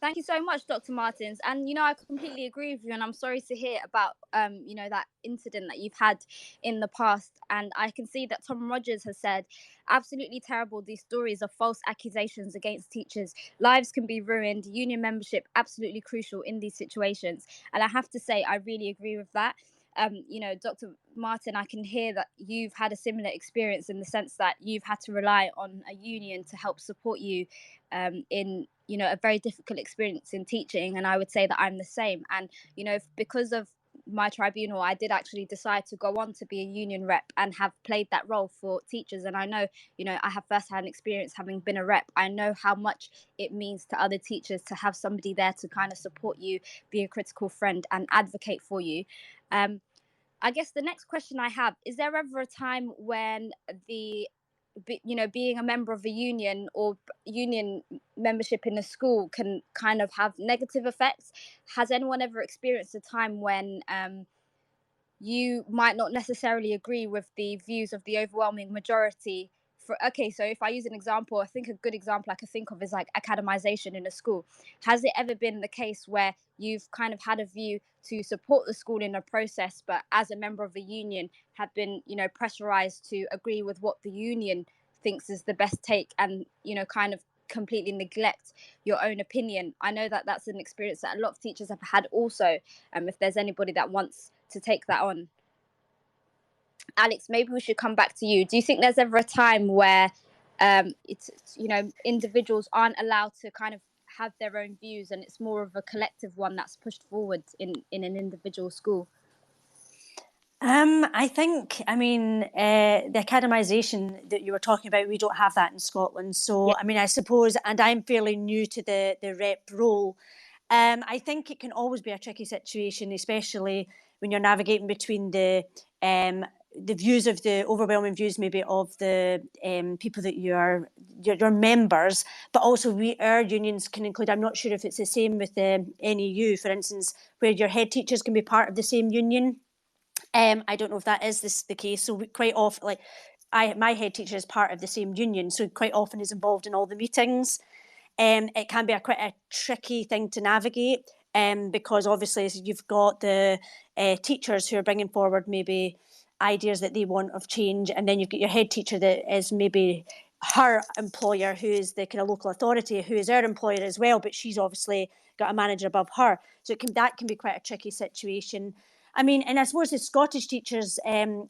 [SPEAKER 3] Thank you so much, Dr. Martins. And, I completely agree with you. And I'm sorry to hear about, that incident that you've had in the past. And I can see that Tom Rogers has said, absolutely terrible, these stories of false accusations against teachers. Lives can be ruined. Union membership, absolutely crucial in these situations. And I have to say, I really agree with that. Dr. Martin, I can hear that you've had a similar experience in the sense that you've had to rely on a union to help support you in a very difficult experience in teaching. And I would say that I'm the same. And because of my tribunal, I did actually decide to go on to be a union rep and have played that role for teachers. And I know I have first-hand experience having been a rep. I know how much it means to other teachers to have somebody there to kind of support you, be a critical friend and advocate for you. I guess the next question I have, is there ever a time when being a member of a union or union membership in a school can kind of have negative effects? Has anyone ever experienced a time when you might not necessarily agree with the views of the overwhelming majority? So if I use an example, I think a good example I could think of is like academization in a school. Has it ever been the case where you've kind of had a view to support the school in a process, but as a member of a union have been, pressurized to agree with what the union thinks is the best take and, kind of completely neglect your own opinion? I know that that's an experience that a lot of teachers have had also. If there's anybody that wants to take that on. Alex, maybe we should come back to you. Do you think there's ever a time where individuals aren't allowed to kind of have their own views and it's more of a collective one that's pushed forward in an individual school?
[SPEAKER 6] I think, the academisation that you were talking about, we don't have that in Scotland. So, yeah. I suppose, and I'm fairly new to the rep role, I think it can always be a tricky situation, especially when you're navigating between the views of the overwhelming views maybe of the people that your members, but also our unions can include, I'm not sure if it's the same with the NEU, for instance, where your head teachers can be part of the same union. I don't know if that is the case. So quite often, my head teacher is part of the same union, so quite often is involved in all the meetings. It can be quite a tricky thing to navigate because obviously you've got the teachers who are bringing forward maybe ideas that they want of change, and then you've got your head teacher that is maybe her employer, who is the kind of local authority, who is our employer as well, but she's obviously got a manager above her. So that can be quite a tricky situation. And I suppose the Scottish teachers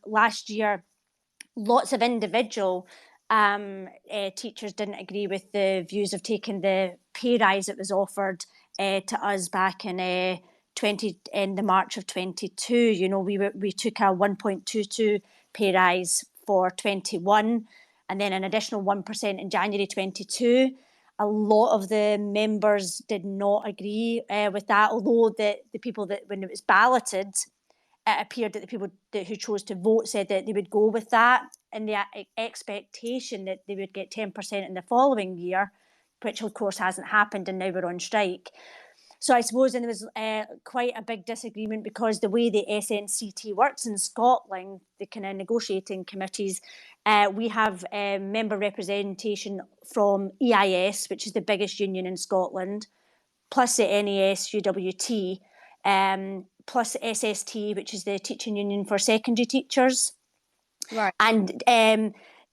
[SPEAKER 6] last year, lots of individual teachers didn't agree with the views of taking the pay rise that was offered to us back in the March of 22. We took a 1.22 pay rise for 21, and then an additional 1% in January 22. A lot of the members did not agree with that, although the people that, when it was balloted, it appeared that the people who chose to vote said that they would go with that in the expectation that they would get 10% in the following year, which of course hasn't happened, and now we're on strike. So I suppose there was quite a big disagreement because the way the SNCT works in Scotland, the kind of negotiating committees, we have member representation from EIS, which is the biggest union in Scotland, plus the NAS UWT, plus SST, which is the teaching union for secondary teachers.
[SPEAKER 3] Right.
[SPEAKER 6] And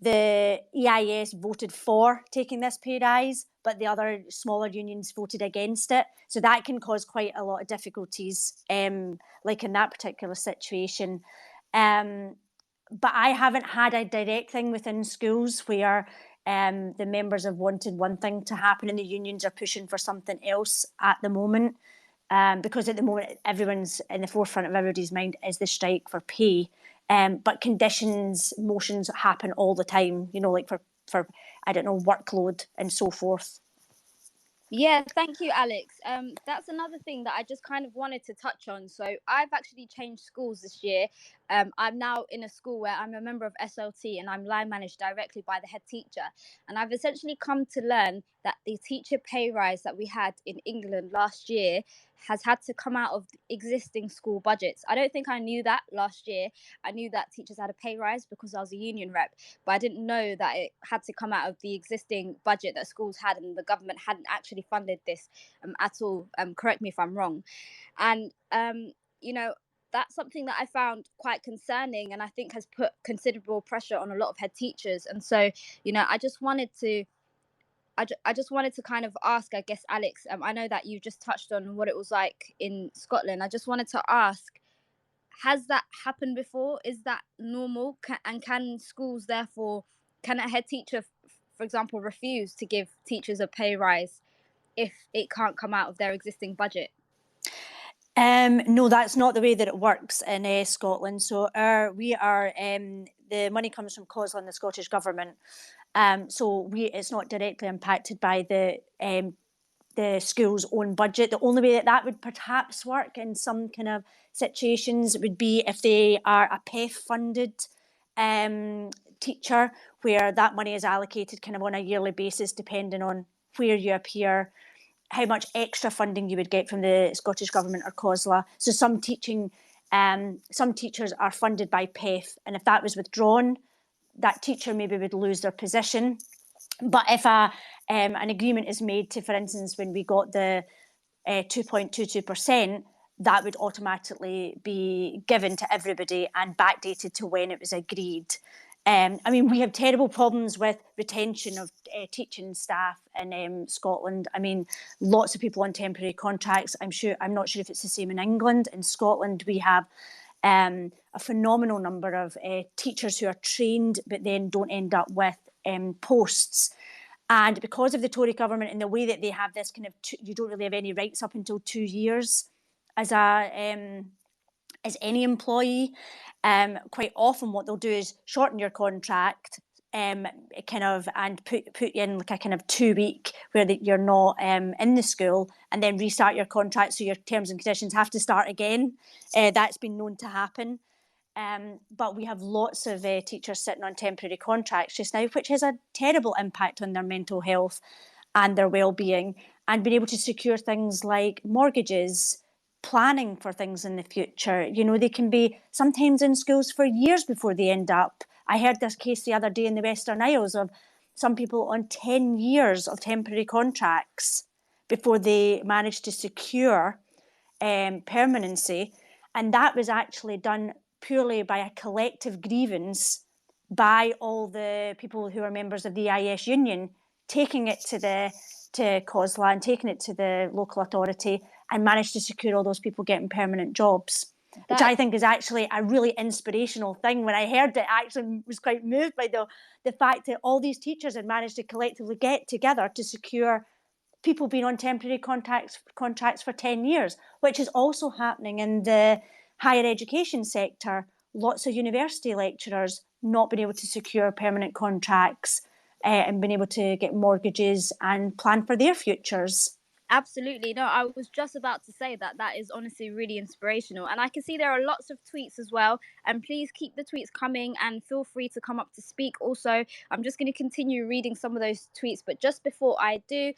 [SPEAKER 6] the EIS voted for taking this pay rise, but the other smaller unions voted against it. So that can cause quite a lot of difficulties, like in that particular situation. But I haven't had a direct thing within schools where the members have wanted one thing to happen and the unions are pushing for something else at the moment. Because at the moment, everyone's in the forefront of everybody's mind is the strike for pay. But motions happen all the time, like for I don't know, workload and so forth.
[SPEAKER 3] Yeah, thank you, Alex. That's another thing that I just kind of wanted to touch on. So I've actually changed schools this year. I'm now in a school where I'm a member of SLT and I'm line managed directly by the head teacher. And I've essentially come to learn that the teacher pay rise that we had in England last year has had to come out of existing school budgets. I don't think I knew that last year. I knew that teachers had a pay rise because I was a union rep, but I didn't know that it had to come out of the existing budget that schools had, and the government hadn't actually funded this at all. Correct me if I'm wrong. And you know, that's something that I found quite concerning, and I think has put considerable pressure on a lot of head teachers. And so, I just wanted to kind of ask, I guess, Alex, I know that you just touched on what it was like in Scotland. I just wanted to ask, has that happened before? Is that normal? Can schools, therefore, can a head teacher, for example, refuse to give teachers a pay rise if it can't come out of their existing budget?
[SPEAKER 6] No, that's not the way that it works in Scotland. So the money comes from COSLA and the Scottish Government. So it's not directly impacted by the school's own budget. The only way that would perhaps work in some kind of situations would be if they are a PEF funded teacher, where that money is allocated kind of on a yearly basis, depending on where you appear, how much extra funding you would get from the Scottish Government or COSLA. So some teachers are funded by PEF, and if that was withdrawn, that teacher maybe would lose their position. But if an agreement is made to, for instance, when we got the 2.22%, that would automatically be given to everybody and backdated to when it was agreed. We have terrible problems with retention of teaching staff in Scotland. Lots of people on temporary contracts. I'm not sure if it's the same in England. In Scotland, we have a phenomenal number of teachers who are trained but then don't end up with posts. And because of the Tory government and the way that they have this kind of, you don't really have any rights up until 2 years as any employee. Quite often what they'll do is shorten your contract and put you in like a kind of 2 week where you're not in the school, and then restart your contract, so your terms and conditions have to start again. That's been known to happen. But we have lots of teachers sitting on temporary contracts just now, which has a terrible impact on their mental health and their well-being, and being able to secure things like mortgages, planning for things in the future. They can be sometimes in schools for years before they end up. I heard this case the other day in the Western Isles of some people on 10 years of temporary contracts before they managed to secure permanency. And that was actually done purely by a collective grievance by all the people who are members of the EIS union, taking it to COSLA and taking it to the local authority, and managed to secure all those people getting permanent jobs. Which I think is actually a really inspirational thing. When I heard it, I actually was quite moved by the fact that all these teachers had managed to collectively get together to secure people being on temporary contracts for 10 years, which is also happening in the higher education sector. Lots of university lecturers not being able to secure permanent contracts and being able to get mortgages and plan for their futures.
[SPEAKER 3] Absolutely. No, I was just about to say that is honestly really inspirational. And I can see there are lots of tweets as well. And please keep the tweets coming and feel free to come up to speak. Also, I'm just going to continue reading some of those tweets. But just before I do,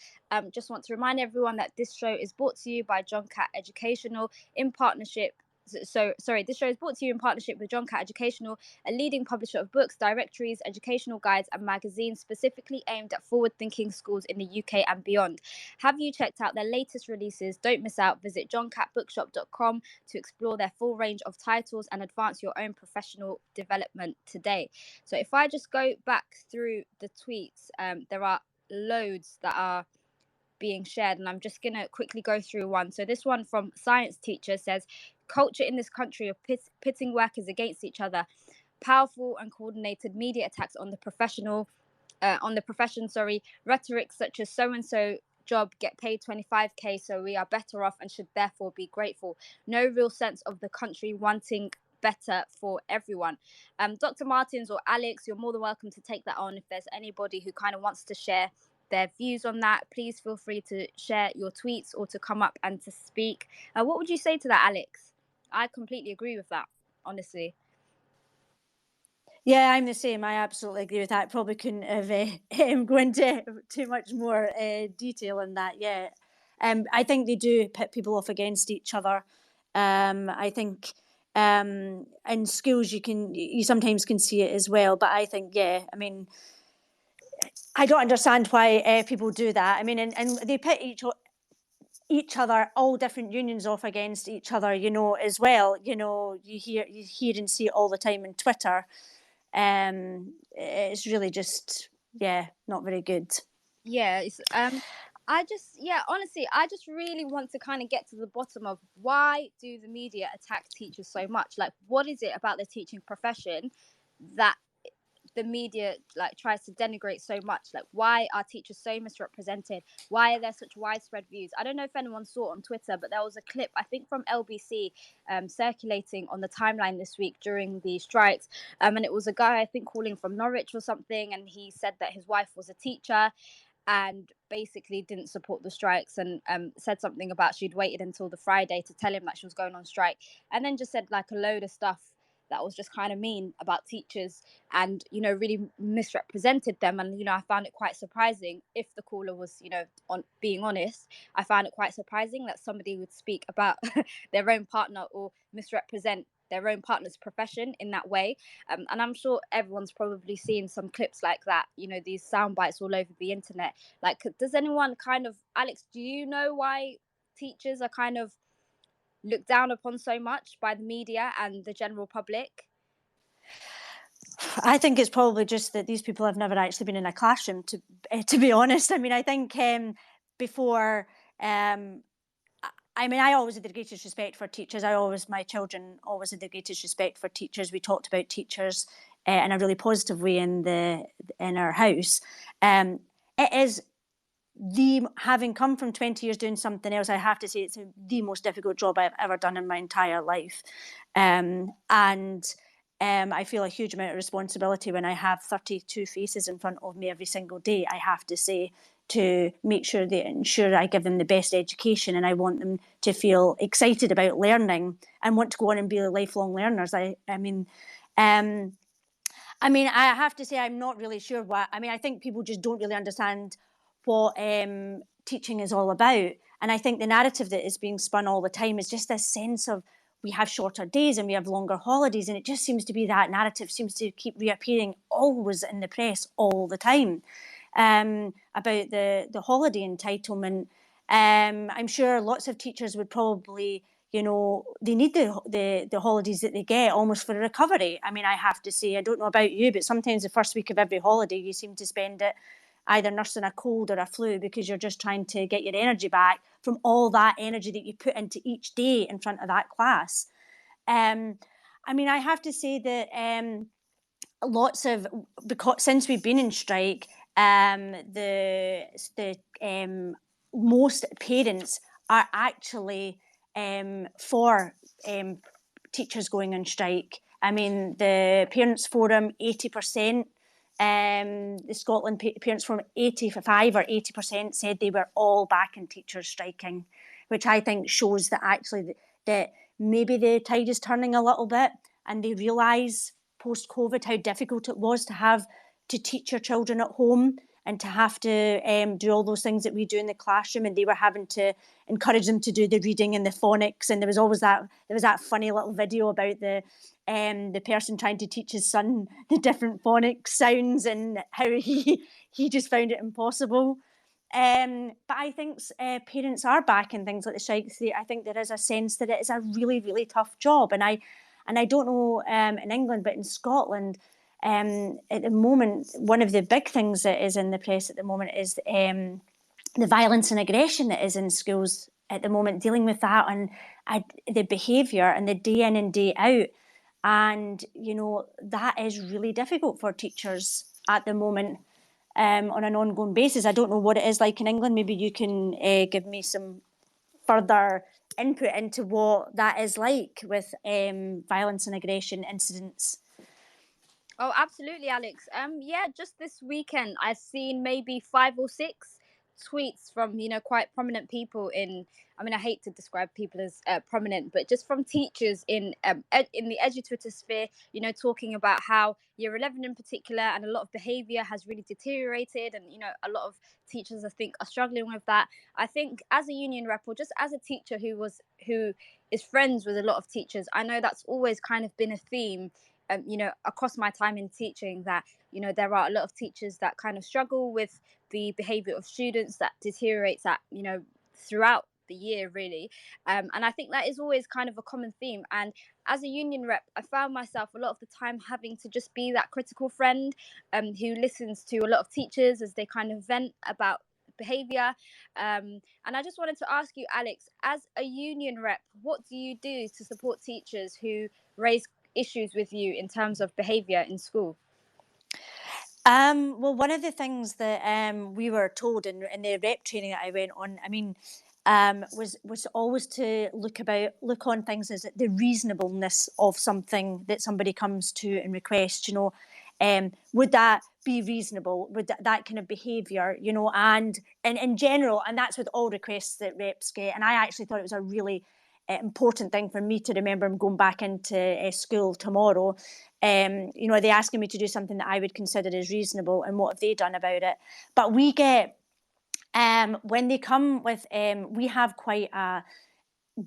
[SPEAKER 3] just want to remind everyone that this show is brought to you by John Catt Educational in partnership. This show is brought to you in partnership with John Catt Educational, a leading publisher of books, directories, educational guides, and magazines specifically aimed at forward-thinking schools in the UK and beyond. Have you checked out their latest releases? Don't miss out. Visit johncattbookshop.com to explore their full range of titles and advance your own professional development today. So if I just go back through the tweets, there are loads that are being shared, and I'm just going to quickly go through one. So this one from Science Teacher says, culture in this country of pitting workers against each other, powerful and coordinated media attacks on the profession, rhetoric such as so-and-so job get paid 25k, so we are better off and should therefore be grateful. No real sense of the country wanting better for everyone. Dr. Martins or Alex, you're more than welcome to take that on. If there's anybody who kind of wants to share their views on that, please feel free to share your tweets or to come up and to speak. What would you say to that, Alex? I completely agree with that, honestly.
[SPEAKER 6] Yeah, I'm the same. I absolutely agree with that. Probably couldn't have go into too much more detail in that. Yeah, I think they do pit people off against each other. I think in schools you sometimes can see it as well. But I think, yeah, I mean, I don't understand why people do that. I mean, and they pit each other, all different unions, off against each other, as well. You hear and see it all the time on Twitter. It's really just, not very good.
[SPEAKER 3] Yeah, it's honestly, I just really want to kind of get to the bottom of why do the media attack teachers so much? Like, what is it about the teaching profession that the media like tries to denigrate so much? Like, why are teachers so misrepresented? Why are there such widespread views? I don't know if anyone saw it on Twitter, but there was a clip, I think from LBC, circulating on the timeline this week during the strikes, and it was a guy, I think, calling from Norwich or something, and he said that his wife was a teacher and basically didn't support the strikes, and said something about she'd waited until the Friday to tell him that she was going on strike, and then just said like a load of stuff that was just kind of mean about teachers, and really misrepresented them. And I found it quite surprising, if the caller was on being honest, I found it quite surprising that somebody would speak about their own partner or misrepresent their own partner's profession in that way. And I'm sure everyone's probably seen some clips like that, these sound bites all over the internet. Like, does anyone Alex, do you know why teachers are kind of looked down upon so much by the media and the general public?
[SPEAKER 6] I think it's probably just that these people have never actually been in a classroom, to be honest. I mean, I think before, I always had the greatest respect for teachers. My children always had the greatest respect for teachers. We talked about teachers in a really positive way in our house. It is having come from 20 years doing something else, I have to say it's the most difficult job I've ever done in my entire life. And I feel a huge amount of responsibility when I have 32 faces in front of me every single day, I have to say, to make sure I give them the best education, and I want them to feel excited about learning and want to go on and be lifelong learners. I have to say I'm not really sure I think people just don't really understand what teaching is all about. And I think the narrative that is being spun all the time is just this sense of we have shorter days and we have longer holidays, and it just seems to be that narrative seems to keep reappearing always in the press all the time about the holiday entitlement. I'm sure lots of teachers would probably, they need the holidays that they get almost for a recovery. I mean, I have to say, I don't know about you, but sometimes the first week of every holiday, you seem to spend it either nursing a cold or a flu, because you're just trying to get your energy back from all that energy that you put into each day in front of that class. I have to say that because since we've been in strike, the most parents are actually for teachers going on strike. I mean, the Parents Forum, 80%, the Scotland Parents Forum, 85 or 80% said they were all back in teachers striking, which I think shows that actually that maybe the tide is turning a little bit, and they realise post-COVID how difficult it was to teach your children at home and to have to do all those things that we do in the classroom, and they were having to encourage them to do the reading and the phonics. And there was that funny little video about the person trying to teach his son the different phonics sounds and how he just found it impossible. But I think parents are back in things like the strikes. I think there is a sense that it is a really, really tough job. And I don't know in England, but in Scotland, at the moment, one of the big things that is in the press at the moment is the violence and aggression that is in schools at the moment, dealing with that and the behaviour and the day in and day out. And, that is really difficult for teachers at the moment on an ongoing basis. I don't know what it is like in England. Maybe you can give me some further input into what that is like with violence and aggression incidents.
[SPEAKER 3] Oh, absolutely, Alex. Just this weekend I've seen maybe 5 or 6 tweets from, you know, quite prominent people in, I mean, I hate to describe people as prominent, but just from teachers in the edu sphere, you know, talking about how year 11 in particular and a lot of behavior has really deteriorated, and, you know, a lot of teachers I think are struggling with that. I think as a union rep, or just as a teacher who is friends with a lot of teachers, I know that's always kind of been a theme, you know, across my time in teaching, that, you know, there are a lot of teachers that kind of struggle with the behavior of students that deteriorates at, you know, throughout the year really. And I think that is always kind of a common theme. And as a union rep, I found myself a lot of the time having to just be that critical friend, who listens to a lot of teachers as they kind of vent about behavior. And I just wanted to ask you, Alex, as a union rep, what do you do to support teachers who raise issues with you in terms of behavior in school?
[SPEAKER 6] Well, one of the things that we were told in the rep training that I went on, I mean, was always to look on things as the reasonableness of something that somebody comes to and requests. You know, would that be reasonable? Would that kind of behaviour? You know, and in general, and that's with all requests that reps get. And I actually thought it was a really important thing for me to remember going back into school tomorrow. You know, are they asking me to do something that I would consider as reasonable, and what have they done about it? But we get, when they come with, we have quite a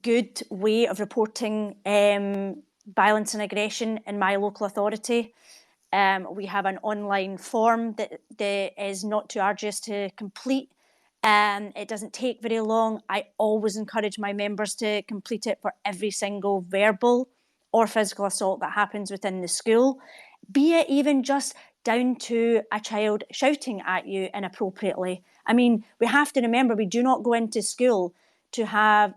[SPEAKER 6] good way of reporting violence and aggression in my local authority. We have an online form that is not too arduous to complete. It doesn't take very long. I always encourage my members to complete it for every single verbal or physical assault that happens within the school, be it even just down to a child shouting at you inappropriately. I mean, we have to remember, we do not go into school to have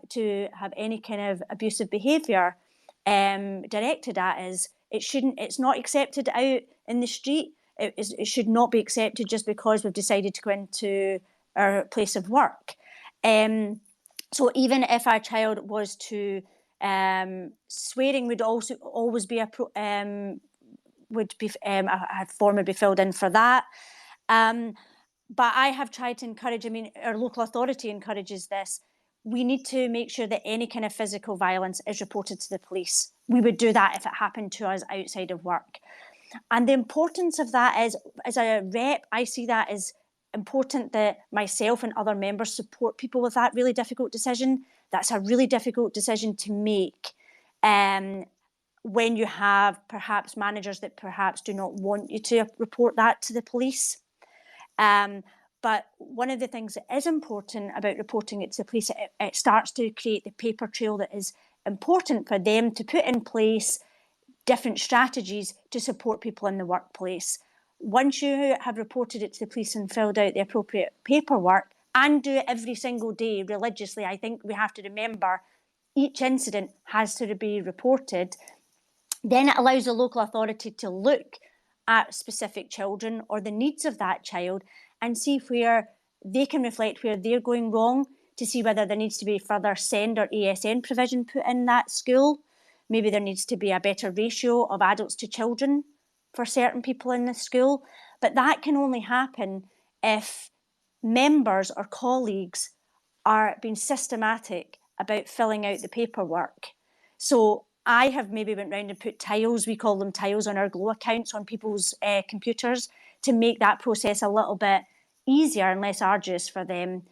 [SPEAKER 6] any kind of abusive behaviour directed at us. It's not accepted out in the street. It should not be accepted just because we've decided to go into our place of work. So even if our child was to, swearing would also always be a form would be filled in for that. But I have tried to encourage, I mean, our local authority encourages this. We need to make sure that any kind of physical violence is reported to the police. We would do that if it happened to us outside of work. And the importance of that is, as a rep, I see that as important that myself and other members support people with that really difficult decision. That's a really difficult decision to make when you have perhaps managers that perhaps do not want you to report that to the police. But one of the things that is important about reporting it to the police, it starts to create the paper trail that is important for them to put in place different strategies to support people in the workplace. Once you have reported it to the police and filled out the appropriate paperwork, and do it every single day religiously, I think we have to remember each incident has to be reported. Then it allows the local authority to look at specific children or the needs of that child and see where they can reflect where they're going wrong, to see whether there needs to be further SEND or ASN provision put in that school. Maybe there needs to be a better ratio of adults to children for certain people in the school. But that can only happen if members or colleagues are being systematic about filling out the paperwork. So I have maybe went round and put tiles, we call them tiles, on our Glow accounts on people's computers to make that process a little bit easier and less arduous for them.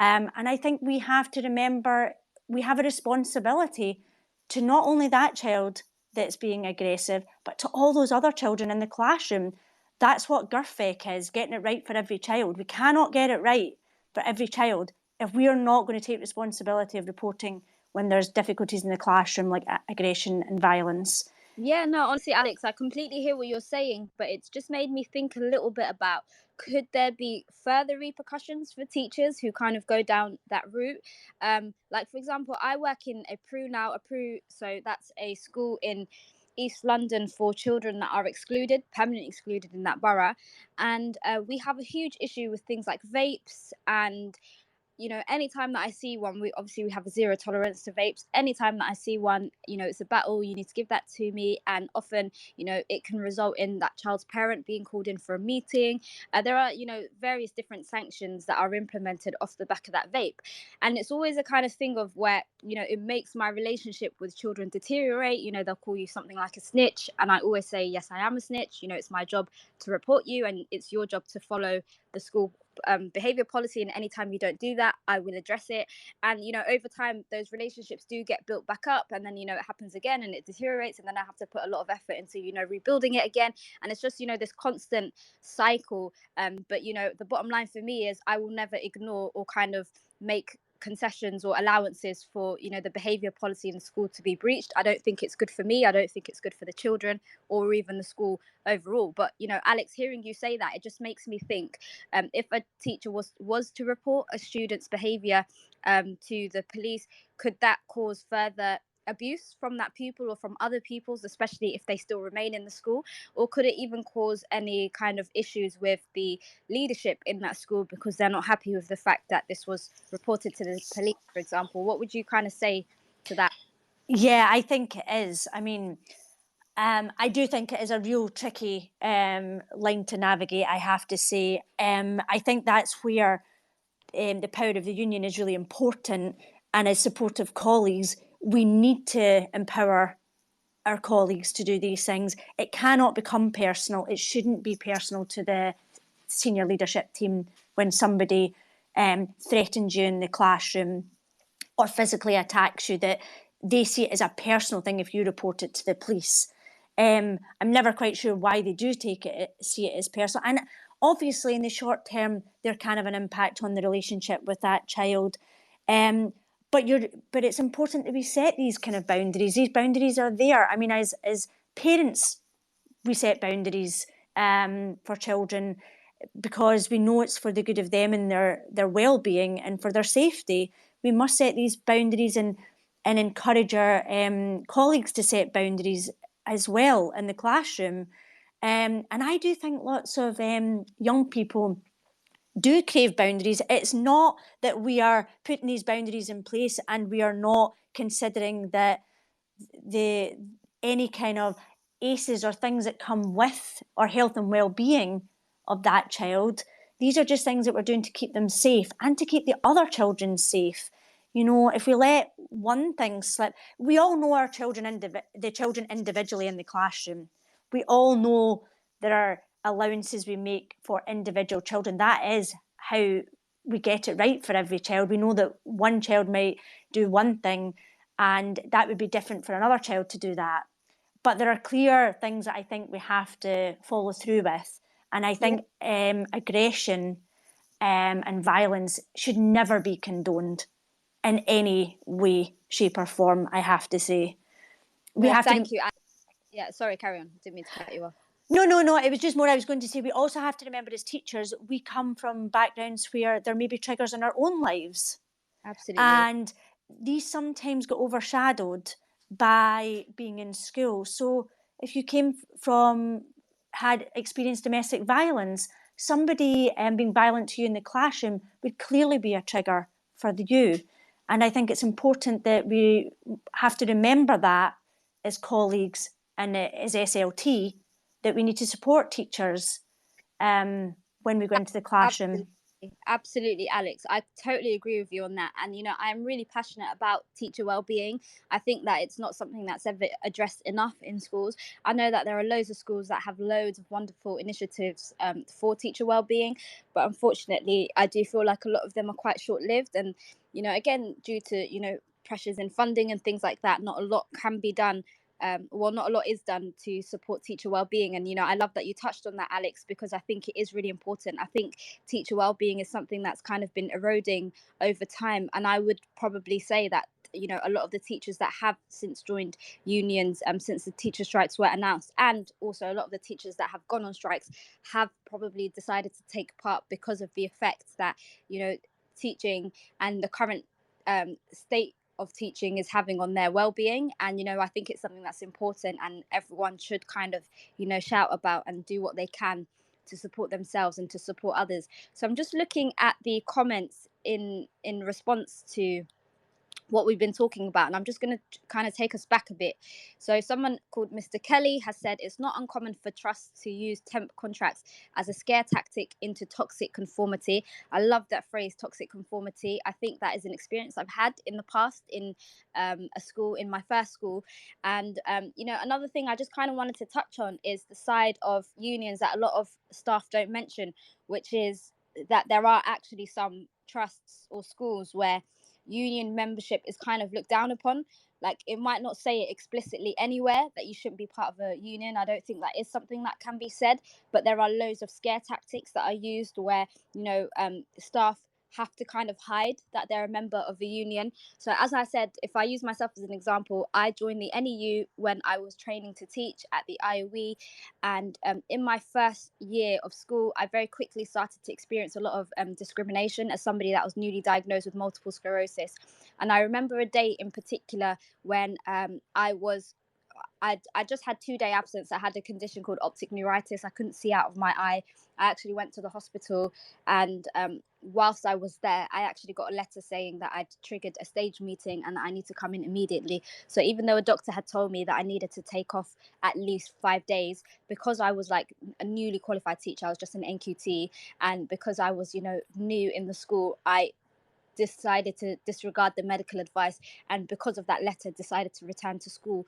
[SPEAKER 6] And I think we have to remember we have a responsibility to not only that child that's being aggressive, but to all those other children in the classroom. That's what GIRFEC is, getting it right for every child. We cannot get it right for every child if we are not going to take responsibility of reporting when there's difficulties in the classroom, like aggression and violence.
[SPEAKER 3] Yeah, no, honestly, Alex, I completely hear what you're saying, but it's just made me think a little bit about, could there be further repercussions for teachers who kind of go down that route? Like, for example, I work in a PRU now, so that's a school in East London for children that are excluded, permanently excluded in that borough. And we have a huge issue with things like vapes and you know, anytime that I see one, we have a zero tolerance to vapes. Anytime that I see one, you know, it's a battle. You need to give that to me, and often, you know, it can result in that child's parent being called in for a meeting. There are, you know, various different sanctions that are implemented off the back of that vape, and it's always a kind of thing of where, you know, it makes my relationship with children deteriorate. You know, they'll call you something like a snitch, and I always say, yes, I am a snitch. You know, it's my job to report you, and it's your job to follow the school behavior policy, and anytime you don't do that, I will address it. And, you know, over time those relationships do get built back up, and then, you know, it happens again and it deteriorates, and then I have to put a lot of effort into, you know, rebuilding it again. And it's just, you know, this constant cycle. But, you know, the bottom line for me is I will never ignore or kind of make concessions or allowances for, you know, the behavior policy in the school to be breached. I don't think it's good for me. I don't think it's good for the children or even the school overall. But, you know, Alex, hearing you say that, it just makes me think, if a teacher was to report a student's behavior to the police, could that cause further abuse from that pupil or from other pupils, especially if they still remain in the school? Or could it even cause any kind of issues with the leadership in that school because they're not happy with the fact that this was reported to the police, for example? What would you kind of say to that?
[SPEAKER 6] Yeah, I think it is. I mean, I do think it is a real tricky line to navigate, I have to say. I think that's where the power of the union is really important. And as supportive colleagues, we need to empower our colleagues to do these things. It cannot become personal. It shouldn't be personal to the senior leadership team when somebody threatens you in the classroom or physically attacks you, that they see it as a personal thing if you report it to the police. I'm never quite sure why they do see it as personal. And obviously, in the short term, there can have an impact on the relationship with that child. But it's important that we set these kind of boundaries. These boundaries are there. I mean, as parents, we set boundaries for children because we know it's for the good of them and their well-being and for their safety. We must set these boundaries and encourage our colleagues to set boundaries as well in the classroom. And I do think lots of young people do crave boundaries. It's not that we are putting these boundaries in place and we are not considering that any kind of ACEs or things that come with our health and well-being of that child. These are just things that we're doing to keep them safe and to keep the other children safe. You know, if we let one thing slip, we all know our children, the children individually in the classroom. We all know there are allowances we make for individual children. That is how we get it right for every child. We know that one child might do one thing and that would be different for another child to do that. But there are clear things that I think we have to follow through with. And I think aggression and violence should never be condoned in any way, shape or form, I have to say.
[SPEAKER 3] Thank you. Yeah, sorry, carry on. Didn't mean to cut you off.
[SPEAKER 6] No. It was just more I was going to say. We also have to remember as teachers, we come from backgrounds where there may be triggers in our own lives.
[SPEAKER 3] Absolutely.
[SPEAKER 6] And these sometimes get overshadowed by being in school. So if you had experienced domestic violence, somebody being violent to you in the classroom would clearly be a trigger for you. And I think it's important that we have to remember that as colleagues and as SLT, that we need to support teachers when we go into the classroom.
[SPEAKER 3] Absolutely, Alex. I totally agree with you on that. And, you know, I'm really passionate about teacher well-being. I think that it's not something that's ever addressed enough in schools. I know that there are loads of schools that have loads of wonderful initiatives for teacher well-being. But unfortunately, I do feel like a lot of them are quite short-lived. And, you know, again, due to, you know, pressures in funding and things like that, not a lot can be done. Not a lot is done to support teacher well-being. And, you know, I love that you touched on that, Alex, because I think it is really important. I think teacher well-being is something that's kind of been eroding over time. And I would probably say that, you know, a lot of the teachers that have since joined unions since the teacher strikes were announced, and also a lot of the teachers that have gone on strikes have probably decided to take part because of the effects that, you know, teaching and the current state of teaching is having on their well-being. And, you know, I think it's something that's important and everyone should kind of, you know, shout about and do what they can to support themselves and to support others. So I'm just looking at the comments in response to what we've been talking about, and I'm just going to kind of take us back a bit. So someone called Mr. Kelly has said it's not uncommon for trusts to use temp contracts as a scare tactic into toxic conformity. I love that phrase, toxic conformity. I think that is an experience I've had in the past in a school, in my first school. And another thing I just kind of wanted to touch on is the side of unions that a lot of staff don't mention, which is that there are actually some trusts or schools where union membership is kind of looked down upon. Like, it might not say it explicitly anywhere that you shouldn't be part of a union. I don't think that is something that can be said, but there are loads of scare tactics that are used where staff have to kind of hide that they're a member of a union. So as I said, if I use myself as an example, I joined the NEU when I was training to teach at the IOE, and in my first year of school, I very quickly started to experience a lot of discrimination as somebody that was newly diagnosed with multiple sclerosis. And I remember a day in particular when I just had 2-day absence. I had a condition called optic neuritis. I couldn't see out of my eye. I actually went to the hospital, and whilst I was there, I actually got a letter saying that I'd triggered a stage meeting and that I need to come in immediately. So even though a doctor had told me that I needed to take off at least 5 days, because I was like a newly qualified teacher, I was just an NQT, and because I was, new in the school, I decided to disregard the medical advice, and because of that letter, decided to return to school.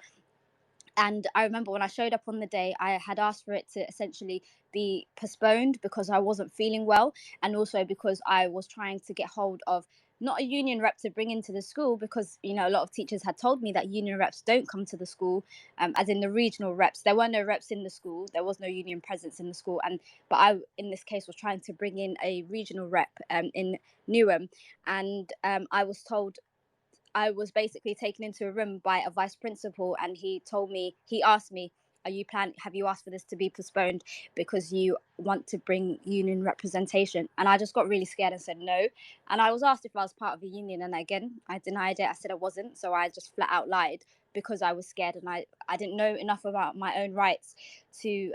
[SPEAKER 3] And I remember when I showed up on the day, I had asked for it to essentially be postponed because I wasn't feeling well, and also because I was trying to get hold of not a union rep to bring into the school, because a lot of teachers had told me that union reps don't come to the school, as in the regional reps. There were no reps in the school, there was no union presence in the school, but I in this case was trying to bring in a regional rep in Newham, and I was told, I was basically taken into a room by a vice principal, and he asked me, have you asked for this to be postponed because you want to bring union representation? And I just got really scared and said no. And I was asked if I was part of a union, and again, I denied it. I said I wasn't. So I just flat out lied because I was scared, and I didn't know enough about my own rights to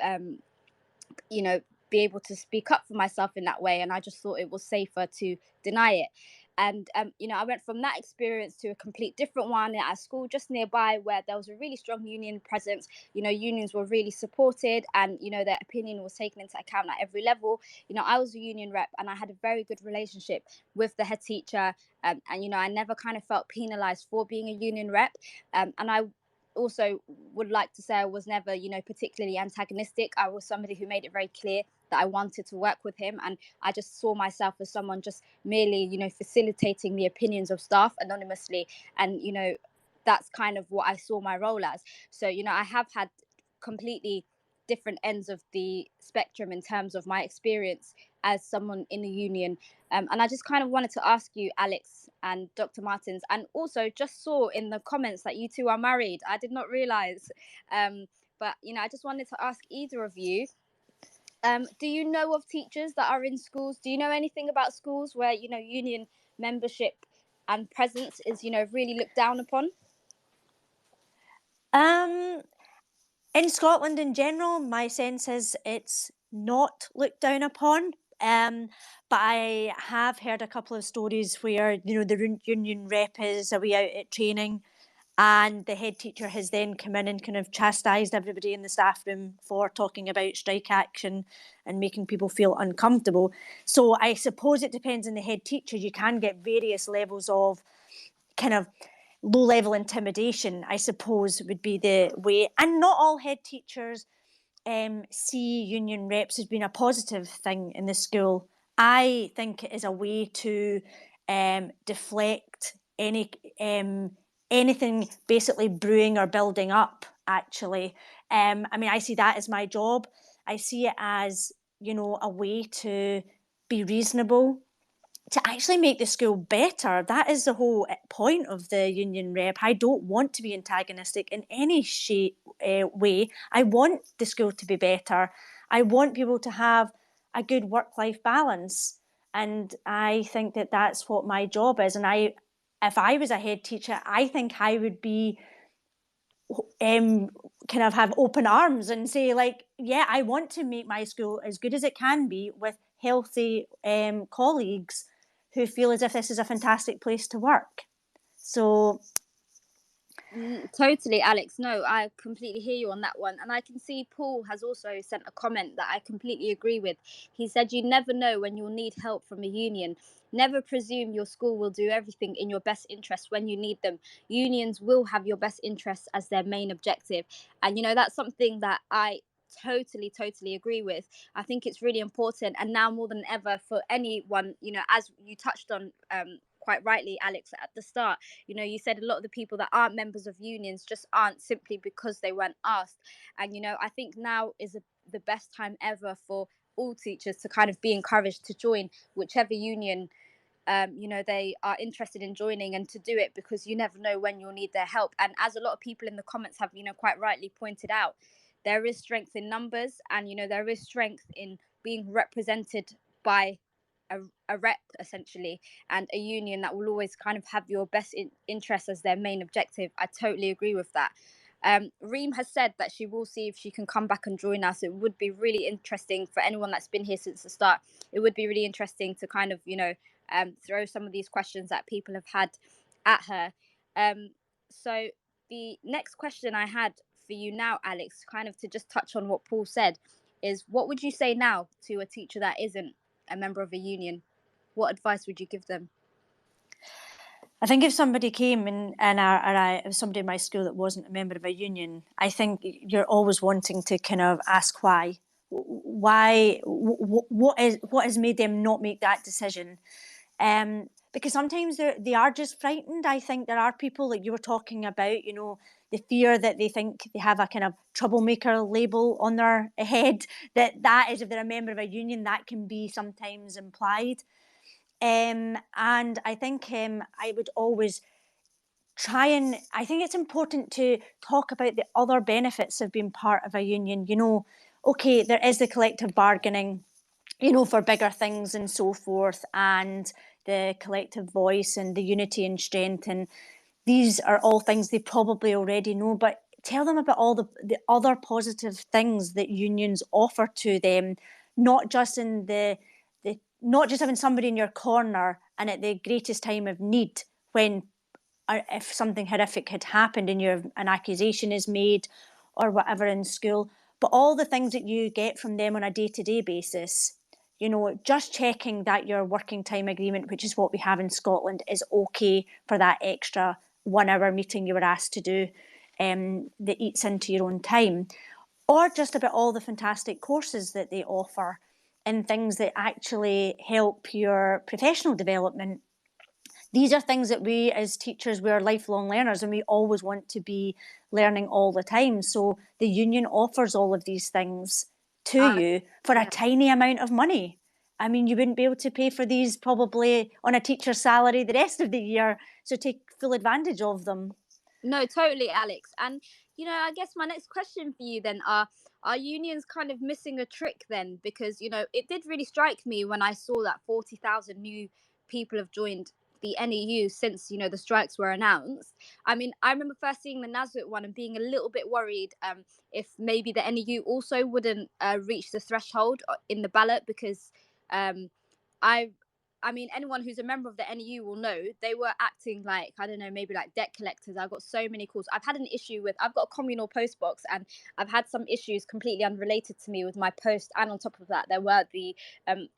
[SPEAKER 3] be able to speak up for myself in that way. And I just thought it was safer to deny it. And I went from that experience to a complete different one at a school just nearby, where there was a really strong union presence. Unions were really supported, and their opinion was taken into account at every level. I was a union rep, and I had a very good relationship with the head teacher, and I never kind of felt penalized for being a union rep. And I also would like to say I was never, particularly antagonistic. I was somebody who made it very clear that I wanted to work with him, and I just saw myself as someone just merely, facilitating the opinions of staff anonymously. And that's kind of what I saw my role as. So I have had completely different ends of the spectrum in terms of my experience as someone in a union. And I just kind of wanted to ask you, Alex and Dr. Martins, and also just saw in the comments that you two are married. I did not realize. But I just wanted to ask either of you, do you know of teachers that are in schools? Do you know anything about schools where, union membership and presence is, really looked down upon?
[SPEAKER 6] In Scotland in general, my sense is it's not looked down upon. But I have heard a couple of stories where, the union rep is away out at training, and the head teacher has then come in and kind of chastised everybody in the staff room for talking about strike action and making people feel uncomfortable. So I suppose it depends on the head teacher. You can get various levels of kind of low-level intimidation, I suppose, would be the way. And not all head teachers see union reps as being a positive thing in the school. I think it is a way to deflect anything basically brewing or building up, actually. I see that as my job. I see it as, a way to be reasonable, to actually make the school better. That is the whole point of the union rep. I don't want to be antagonistic in any way. I want the school to be better. I want people to have a good work-life balance. And I think that that's what my job is. And if I was a head teacher, I think I would be kind of have open arms and say, like, yeah, I want to make my school as good as it can be with healthy colleagues who feel as if this is a fantastic place to work. So
[SPEAKER 3] totally, Alex. No, I completely hear you on that one. And I can see Paul has also sent a comment that I completely agree with. He said, "You never know when you'll need help from a union. Never presume your school will do everything in your best interest when you need them. Unions will have your best interests as their main objective." And, that's something that I totally agree with. I think it's really important. And now more than ever for anyone, as you touched on, quite rightly, Alex, at the start, you said a lot of the people that aren't members of unions just aren't simply because they weren't asked. And I think now is the best time ever for all teachers to kind of be encouraged to join whichever union they are interested in joining, and to do it because you never know when you'll need their help. And as a lot of people in the comments have quite rightly pointed out, there is strength in numbers, and there is strength in being represented by a rep, essentially, and a union that will always kind of have your best interest as their main objective. I totally agree with that. Reem has said that she will see if she can come back and join us. It would be really interesting for anyone that's been here since the start. It would be really interesting to kind of throw some of these questions that people have had at her. So the next question I had for you now, Alex, kind of to just touch on what Paul said, is what would you say now to a teacher that isn't a member of a union? What advice would you give them?
[SPEAKER 6] I think if somebody came if somebody in my school that wasn't a member of a union, I think you're always wanting to kind of ask why. What has made them not make that decision? Because sometimes they are just frightened. I think there are people, like you were talking about, the fear that they think they have a kind of troublemaker label on their head, that is, if they're a member of a union, that can be sometimes implied. And I think I would always I think it's important to talk about the other benefits of being part of a union. Okay, there is the collective bargaining, for bigger things and so forth, and the collective voice and the unity and strength. And these are all things they probably already know, but tell them about all the other positive things that unions offer to them, not just in not just having somebody in your corner and at the greatest time of need, when if something horrific had happened and an accusation is made or whatever in school, but all the things that you get from them on a day-to-day basis. Just checking that your working time agreement, which is what we have in Scotland, is okay for that extra 1 hour meeting you were asked to do, that eats into your own time. Or just about all the fantastic courses that they offer and things that actually help your professional development. These are things that we as teachers, we are lifelong learners and we always want to be learning all the time. So the union offers all of these things to you for a tiny amount of money. I mean, you wouldn't be able to pay for these probably on a teacher's salary the rest of the year. So take full advantage of them.
[SPEAKER 3] No, totally, Alex. And, I guess my next question for you then are unions kind of missing a trick then? Because, it did really strike me when I saw that 40,000 new people have joined the NEU since, the strikes were announced. I mean, I remember first seeing the NASWIT one and being a little bit worried if maybe the NEU also wouldn't reach the threshold in the ballot, because I mean, anyone who's a member of the NEU will know they were acting like, I don't know, maybe like debt collectors. I got so many calls. I've had an issue I've got a communal post box, and I've had some issues completely unrelated to me with my post. And on top of that, there were the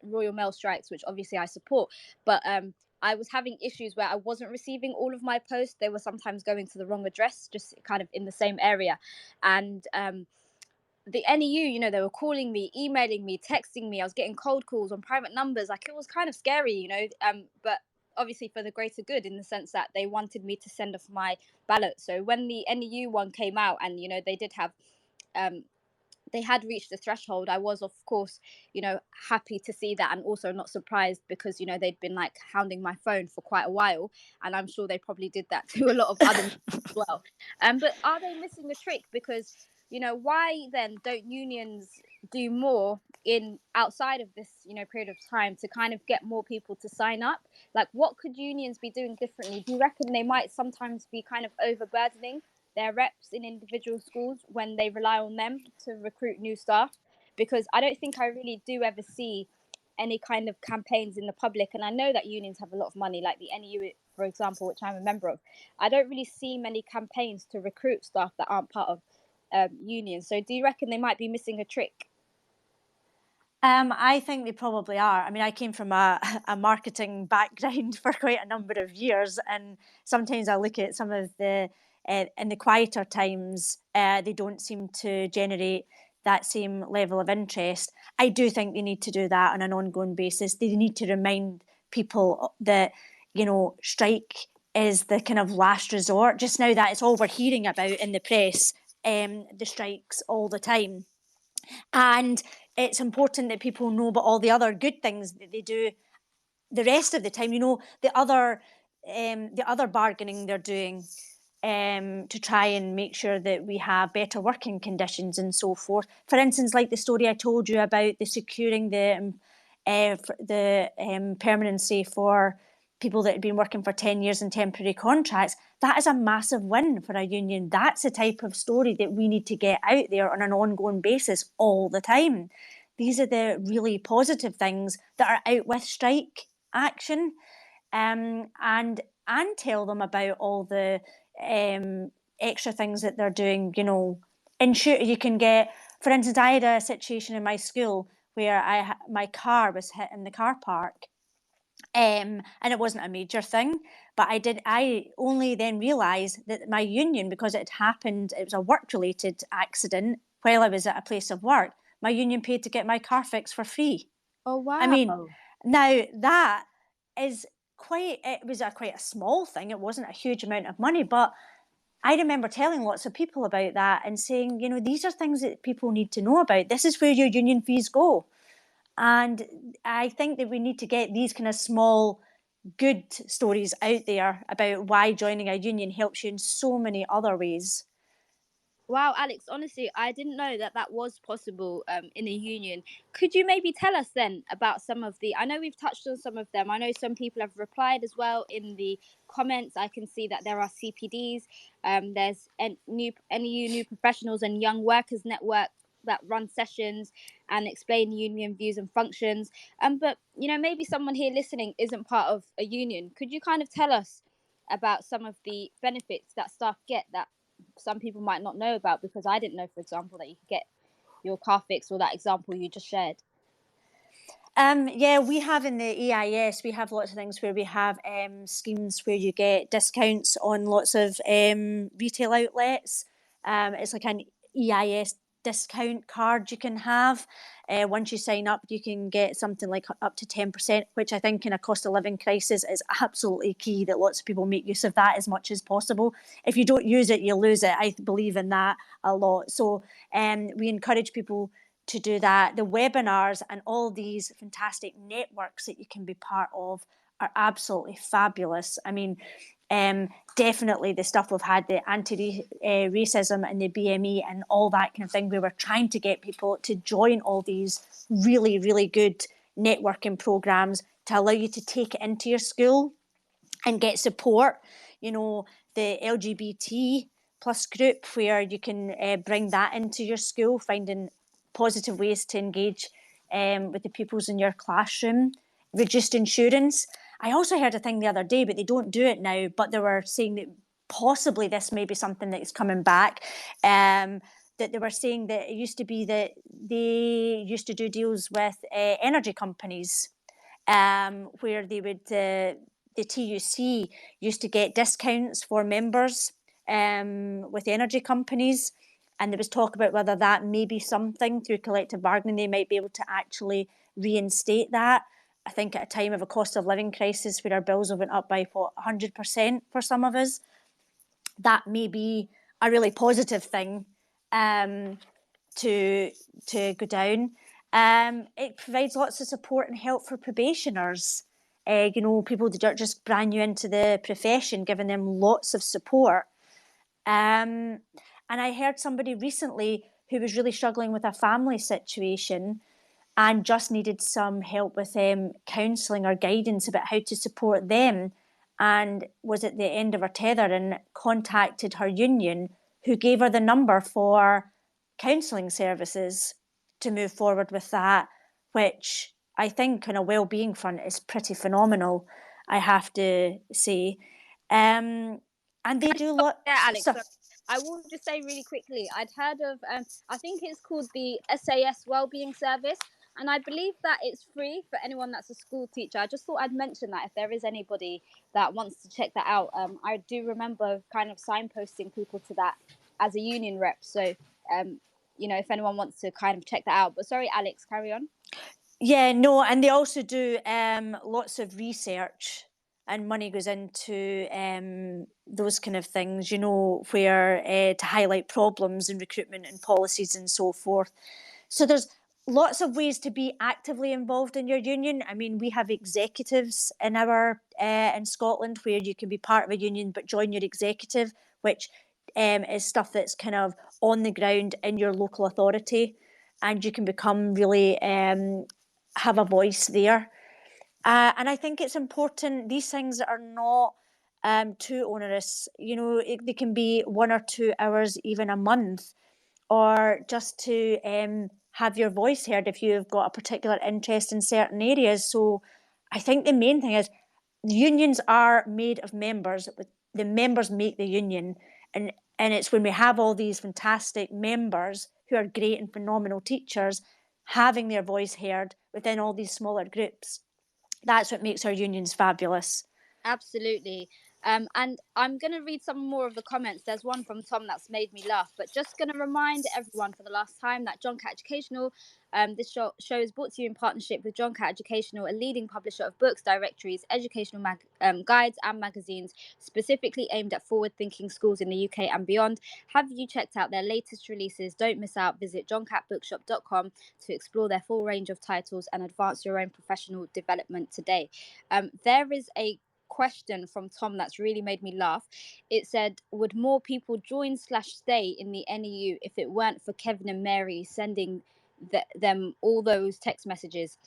[SPEAKER 3] Royal Mail strikes, which obviously I support. But I was having issues where I wasn't receiving all of my posts. They were sometimes going to the wrong address, just kind of in the same area. And the NEU, they were calling me, emailing me, texting me. I was getting cold calls on private numbers. Like, it was kind of scary, but obviously for the greater good, in the sense that they wanted me to send off my ballot. So when the NEU one came out and, they did have, they had reached the threshold, I was, of course, happy to see that, and also not surprised because, they'd been like hounding my phone for quite a while. And I'm sure they probably did that to a lot of other as well. But are they missing a trick? Because why then don't unions do more in outside of this, period of time to kind of get more people to sign up? Like, what could unions be doing differently? Do you reckon they might sometimes be kind of overburdening their reps in individual schools when they rely on them to recruit new staff? Because I don't think I really do ever see any kind of campaigns in the public. And I know that unions have a lot of money, like the NEU, for example, which I'm a member of. I don't really see many campaigns to recruit staff that aren't part of unions. So do you reckon they might be missing a trick?
[SPEAKER 6] I think they probably are. I mean, I came from a marketing background for quite a number of years, and sometimes I look at some of the, in the quieter times, they don't seem to generate that same level of interest. I do think they need to do that on an ongoing basis. They need to remind people that, strike is the kind of last resort. Just now that it's all we're hearing about in the press, the strikes all the time. And it's important that people know about all the other good things that they do the rest of the time. The other bargaining they're doing to try and make sure that we have better working conditions and so forth. For instance, like the story I told you about the securing the permanency for people that had been working for 10 years in temporary contracts. That is a massive win for a union. That's the type of story that we need to get out there on an ongoing basis all the time. These are the really positive things that are out with strike action, and tell them about all the extra things that they're doing. Ensure you can get, for instance, I had a situation in my school where my car was hit in the car park. And it wasn't a major thing, but I only then realised that my union, because it happened, it was a work-related accident while I was at a place of work, my union paid to get my car fixed for free.
[SPEAKER 3] Oh, wow.
[SPEAKER 6] I mean, now that is quite a small thing. It wasn't a huge amount of money, but I remember telling lots of people about that and saying, these are things that people need to know about. This is where your union fees go. And I think that we need to get these kind of small, good stories out there about why joining a union helps you in so many other ways.
[SPEAKER 3] Wow, Alex, honestly, I didn't know that was possible in a union. Could you maybe tell us then about some of I know we've touched on some of them. I know some people have replied as well in the comments. I can see that there are CPDs, there's NEU New Professionals and Young Workers Network that run sessions and explain union views and functions. But, maybe someone here listening isn't part of a union. Could you kind of tell us about some of the benefits that staff get that some people might not know about? Because I didn't know, for example, that you could get your car fixed, or that example you just shared.
[SPEAKER 6] Yeah, we have in the EIS, we have lots of things where we have schemes where you get discounts on lots of retail outlets. It's like an EIS discount card you can have. Once you sign up, you can get something like up to 10%, which I think in a cost of living crisis is absolutely key, that lots of people make use of that as much as possible. If you don't use it, you lose it. I believe in that a lot. So we encourage people to do that. The webinars and all these fantastic networks that you can be part of are absolutely fabulous. I mean, definitely the stuff we've had, the anti-racism and the BME and all that kind of thing, we were trying to get people to join all these really, really good networking programs to allow you to take it into your school and get support. The LGBT plus group, where you can bring that into your school, finding positive ways to engage with the pupils in your classroom. Reduced insurance. I also heard a thing the other day, but they don't do it now, but they were saying that possibly this may be something that is coming back, that they were saying that it used to be that they used to do deals with energy companies, where they would, the TUC used to get discounts for members with energy companies. And there was talk about whether that may be something through collective bargaining they might be able to actually reinstate that. I think at a time of a cost of living crisis where our bills have went up by 100% for some of us, that may be a really positive thing to go down. It provides lots of support and help for probationers. People that are just brand new into the profession, giving them lots of support. And I heard somebody recently who was really struggling with a family situation and just needed some help with counselling or guidance about how to support them, and was at the end of her tether and contacted her union, who gave her the number for counselling services to move forward with that, which I think on a wellbeing front is pretty phenomenal, I have to say. And they do a lot.
[SPEAKER 3] Yeah, Alex.
[SPEAKER 6] stuff.
[SPEAKER 3] So I will just say really quickly, I'd heard of, I think it's called the SAS Wellbeing Service, and I believe that it's free for anyone that's a school teacher. I just thought I'd mention that if there is anybody that wants to check that out. I do remember kind of signposting people to that as a union rep. So, if anyone wants to kind of check that out. But sorry, Alex, carry on.
[SPEAKER 6] Yeah, no, and they also do lots of research, and money goes into those kind of things, where to highlight problems in recruitment and policies and so forth. So there's lots of ways to be actively involved in your union. I mean, we have executives in Scotland where you can be part of a union but join your executive, which is stuff that's kind of on the ground in your local authority, and you can become really have a voice there. And I think it's important, these things are not too onerous. They can be 1 or 2 hours, even a month, or just to have your voice heard if you've got a particular interest in certain areas. So I think the main thing is unions are made of members. The members make the union. And it's when we have all these fantastic members who are great and phenomenal teachers having their voice heard within all these smaller groups. That's what makes our unions fabulous.
[SPEAKER 3] Absolutely. And I'm going to read some more of the comments. There's one from Tom that's made me laugh, but just going to remind everyone for the last time that John Cat Educational, this show is brought to you in partnership with John Cat Educational, a leading publisher of books, directories, educational guides and magazines, specifically aimed at forward-thinking schools in the UK and beyond. Have you checked out their latest releases? Don't miss out. Visit johncatbookshop.com to explore their full range of titles and advance your own professional development today. There is a question from Tom that's really made me laugh. It said, would more people join/stay in the NEU if it weren't for Kevin and Mary sending them all those text messages?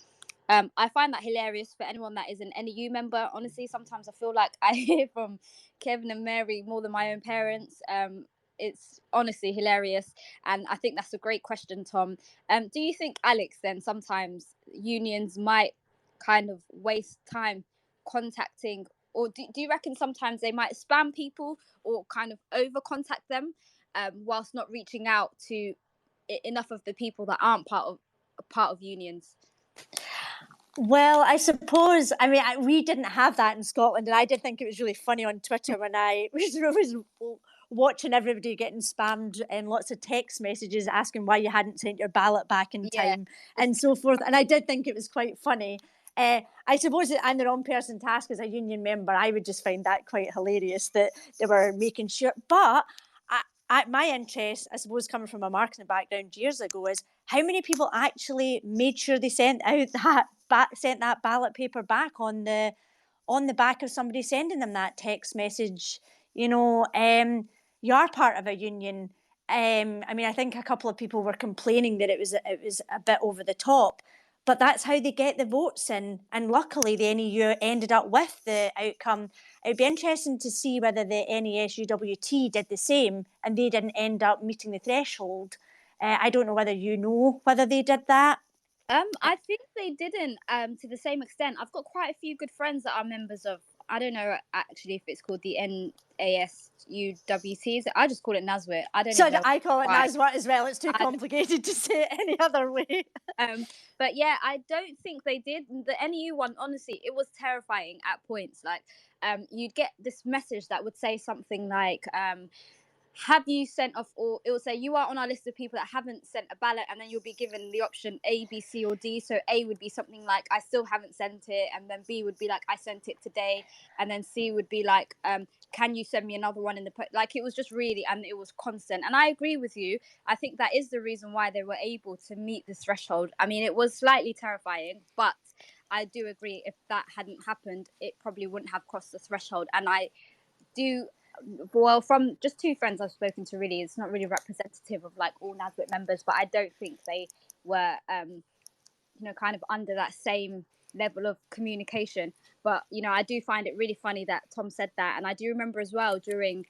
[SPEAKER 3] I find that hilarious for anyone that is an NEU member. Honestly, sometimes I feel like I hear from Kevin and Mary more than my own parents. It's honestly hilarious, and I think that's a great question, Tom. Do you think, Alex, then sometimes unions might kind of waste time contacting, or do you reckon sometimes they might spam people or kind of over contact them whilst not reaching out to enough of the people that aren't part of unions?
[SPEAKER 6] Well, I suppose, we didn't have that in Scotland, and I did think it was really funny on Twitter when I was watching everybody getting spammed and lots of text messages asking why you hadn't sent your ballot back in time and so forth. And I did think it was quite funny. I suppose that I'm the wrong person to ask as a union member. I would just find that quite hilarious that they were making sure. But my interest, I suppose, coming from a marketing background years ago, is how many people actually made sure they sent that ballot paper back on the back of somebody sending them that text message. You are part of a union. I think a couple of people were complaining that it was a bit over the top, but that's how they get the votes in. And luckily, the NEU ended up with the outcome. It'd be interesting to see whether the NASUWT did the same and they didn't end up meeting the threshold. I don't know whether you know whether they did that.
[SPEAKER 3] I think they didn't to the same extent. I've got quite a few good friends that are members of, I don't know actually if it's called the NASUWT. I just call it NASWIT. I don't know.
[SPEAKER 6] I call it NASWIT as well. It's too complicated to say it any other way.
[SPEAKER 3] But yeah, I don't think they did. The NEU one, honestly, it was terrifying at points. Like, you'd get this message that would say something like, have you sent off, or it will say you are on our list of people that haven't sent a ballot, and then you'll be given the option A, B, C, or D. So A would be something like I still haven't sent it, and then B would be like I sent it today, and then C would be like can you send me another one in the like it was just really, and it was constant. And I agree with you. I think that is the reason why they were able to meet the threshold. I mean, it was slightly terrifying, but I do agree if that hadn't happened, it probably wouldn't have crossed the threshold. And I do. Well, from just two friends I've spoken to, really, it's not really representative of like all NASWIT members, but I don't think they were, kind of under that same level of communication. But, I do find it really funny that Tom said that. And I do remember as well during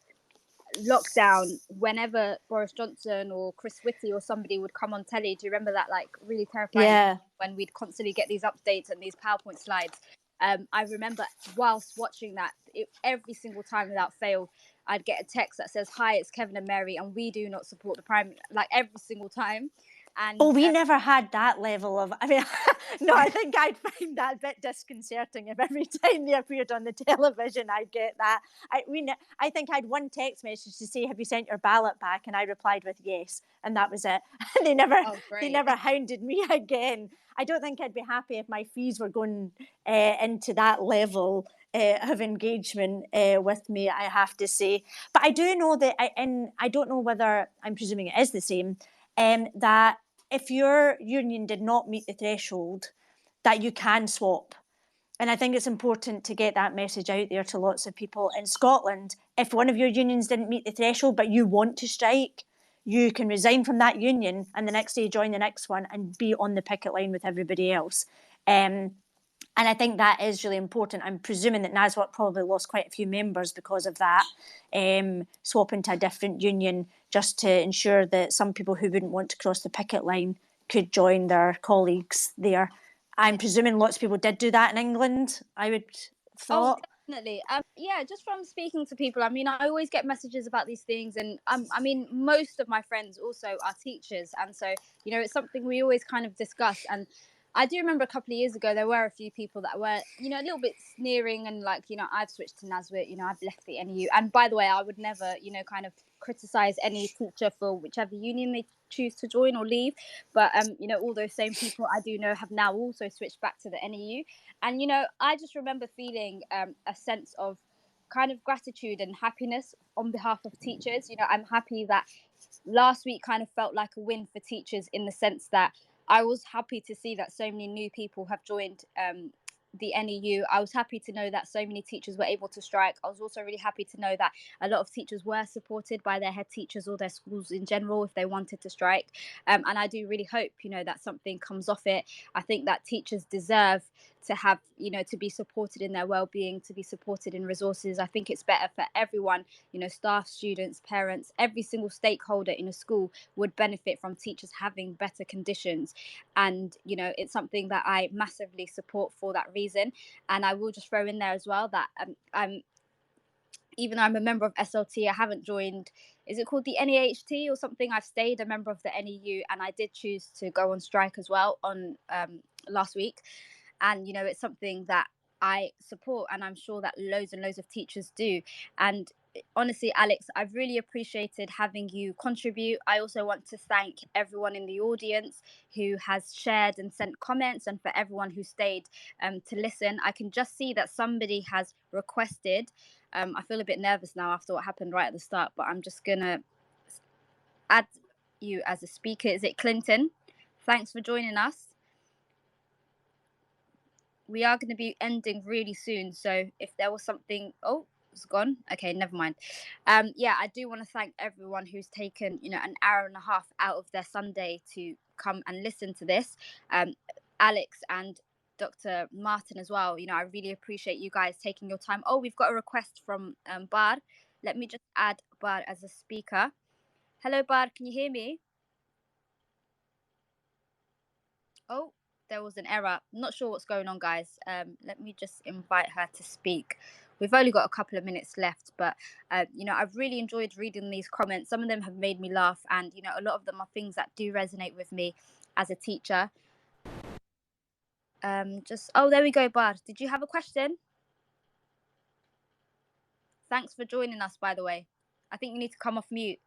[SPEAKER 3] lockdown, whenever Boris Johnson or Chris Whitty or somebody would come on telly, do you remember that, like, really terrifying when we'd constantly get these updates and these PowerPoint slides? I remember whilst watching that, every single time without fail, I'd get a text that says, "Hi, it's Kevin and Mary, and we do not support the Prime," like every single time. And
[SPEAKER 6] we never had that level of, I mean, no, I think I'd find that a bit disconcerting if every time they appeared on the television I'd get that. I think I had one text message to say, "Have you sent your ballot back?" And I replied with yes, and that was it. They never hounded me again. I don't think I'd be happy if my fees were going into that level of engagement with me, I have to say. But I do know that, and I don't know whether, I'm presuming it is the same, that if your union did not meet the threshold, that you can swap. And I think it's important to get that message out there to lots of people in Scotland. If one of your unions didn't meet the threshold, but you want to strike, you can resign from that union and the next day join the next one and be on the picket line with everybody else. And I think that is really important. I'm presuming that NASWAC probably lost quite a few members because of that, swapping to a different union just to ensure that some people who wouldn't want to cross the picket line could join their colleagues there. I'm presuming lots of people did do that in England, I would have thought.
[SPEAKER 3] Oh, definitely. Yeah, just from speaking to people, I mean, I always get messages about these things, and I mean, most of my friends also are teachers, and so, you know, it's something we always kind of discuss. And I do remember a couple of years ago, there were a few people that were, you know, a little bit sneering and like, you know, I've switched to NASWIT, you know, I've left the NEU. And by the way, I would never, you know, kind of criticize any teacher for whichever union they choose to join or leave. But, you know, all those same people I do know have now also switched back to the NEU. And, you know, I just remember feeling a sense of kind of gratitude and happiness on behalf of teachers. You know, I'm happy that last week kind of felt like a win for teachers in the sense that I was happy to see that so many new people have joined the NEU. I was happy to know that so many teachers were able to strike. I was also really happy to know that a lot of teachers were supported by their head teachers or their schools in general if they wanted to strike. And I do really hope, you know, that something comes off it. I think that teachers deserve to have, you know, to be supported in their well-being, to be supported in resources. I think it's better for everyone, you know, staff, students, parents, every single stakeholder in a school would benefit from teachers having better conditions. And, you know, it's something that I massively support for that reason. And I will just throw in there as well that even though I'm a member of SLT, I haven't joined, is it called the NEHT or something? I've stayed a member of the NEU, and I did choose to go on strike as well on last week. And, you know, it's something that I support, and I'm sure that loads and loads of teachers do. And honestly, Alex, I've really appreciated having you contribute. I also want to thank everyone in the audience who has shared and sent comments, and for everyone who stayed to listen. I can just see that somebody has requested. I feel a bit nervous now after what happened right at the start, but I'm just going to add you as a speaker. Is it Clinton? Thanks for joining us. We are going to be ending really soon, so if there was something, it's gone. Okay, never mind. Yeah, I do want to thank everyone who's taken, you know, an hour and a half out of their Sunday to come and listen to this. Alex and Dr. Martin as well. You know, I really appreciate you guys taking your time. Oh, we've got a request from Bar. Let me just add Bar as a speaker. Hello, Bar. Can you hear me? Oh, there was an error. I'm not sure what's going on, guys. Let me just invite her to speak. We've only got a couple of minutes left, but you know, I've really enjoyed reading these comments. Some of them have made me laugh, and you know, a lot of them are things that do resonate with me as a teacher. There we go, Bar. Did you have a question? Thanks for joining us, by the way. I think you need to come off mute.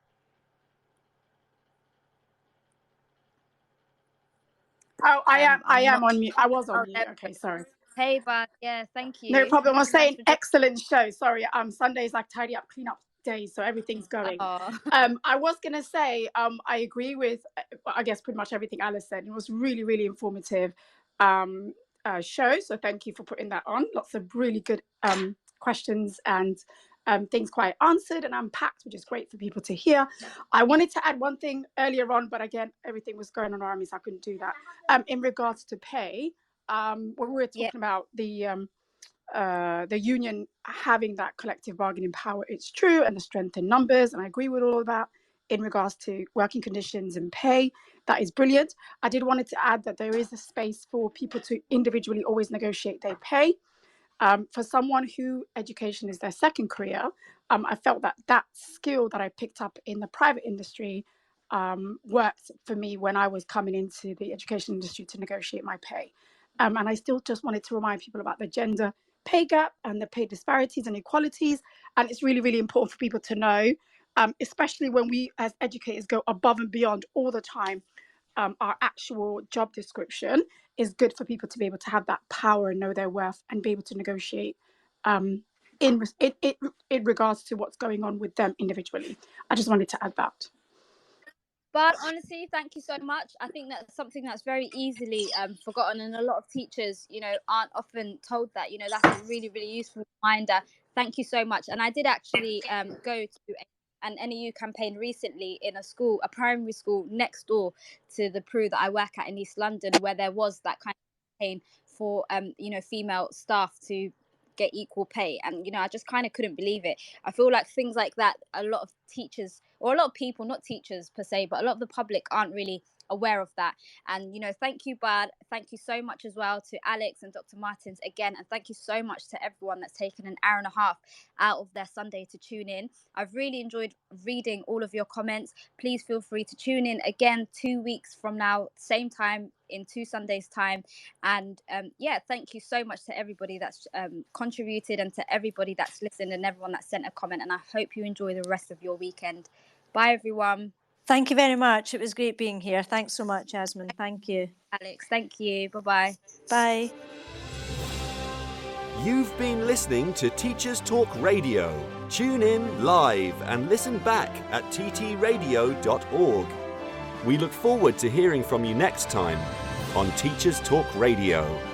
[SPEAKER 10] Oh, I am on mute. I was on mute. Okay, sorry.
[SPEAKER 3] Hey, Bar. Yeah, thank you.
[SPEAKER 10] No problem. I was saying excellent show. Sorry. Sunday's like tidy up, clean up days, so everything's going. I was gonna say, I agree with, I guess, pretty much everything Alice said. It was really, really informative show. So thank you for putting that on. Lots of really good questions and things quite answered and unpacked, which is great for people to hear. I wanted to add one thing earlier on, but again, everything was going on around me, so I couldn't do that. In regards to pay, when we were talking about the the union having that collective bargaining power, it's true, and the strength in numbers, and I agree with all of that. In regards to working conditions and pay, that is brilliant. I did wanted to add that there is a space for people to individually always negotiate their pay. For someone who education is their second career, I felt that skill that I picked up in the private industry worked for me when I was coming into the education industry to negotiate my pay. And I still just wanted to remind people about the gender pay gap and the pay disparities and inequalities. And it's really, really important for people to know, especially when we as educators go above and beyond all the time. Our actual job description is good for people to be able to have that power and know their worth and be able to negotiate in regards to what's going on with them individually. I just wanted to add that.
[SPEAKER 3] But honestly, thank you so much. I think that's something that's very easily forgotten, and a lot of teachers, aren't often told that. That's a really, really useful reminder. Thank you so much. And I did actually go to an NEU campaign recently in a primary school next door to the Peru that I work at in East London, where there was that kind of campaign for female staff to get equal pay. And I just kind of couldn't believe it. I feel like things like that, a lot of teachers, or a lot of people, not teachers per se, but a lot of the public aren't really aware of that. And thank you, Bad. Thank you so much as well to Alex and Dr. Martins again, and thank you so much to everyone that's taken an hour and a half out of their Sunday to tune in. I've really enjoyed reading all of your comments. Please feel free to tune in again 2 weeks from now, same time, in 2 Sundays time. And thank you so much to everybody that's contributed, and to everybody that's listened, and everyone that sent a comment. And I hope you enjoy the rest of your weekend. Bye, everyone.
[SPEAKER 6] Thank you very much. It was great being here. Thanks so much, Yasmin. Thank you.
[SPEAKER 3] Alex, thank you. Bye-bye.
[SPEAKER 6] Bye.
[SPEAKER 11] You've been listening to Teachers Talk Radio. Tune in live and listen back at ttradio.org. We look forward to hearing from you next time on Teachers Talk Radio.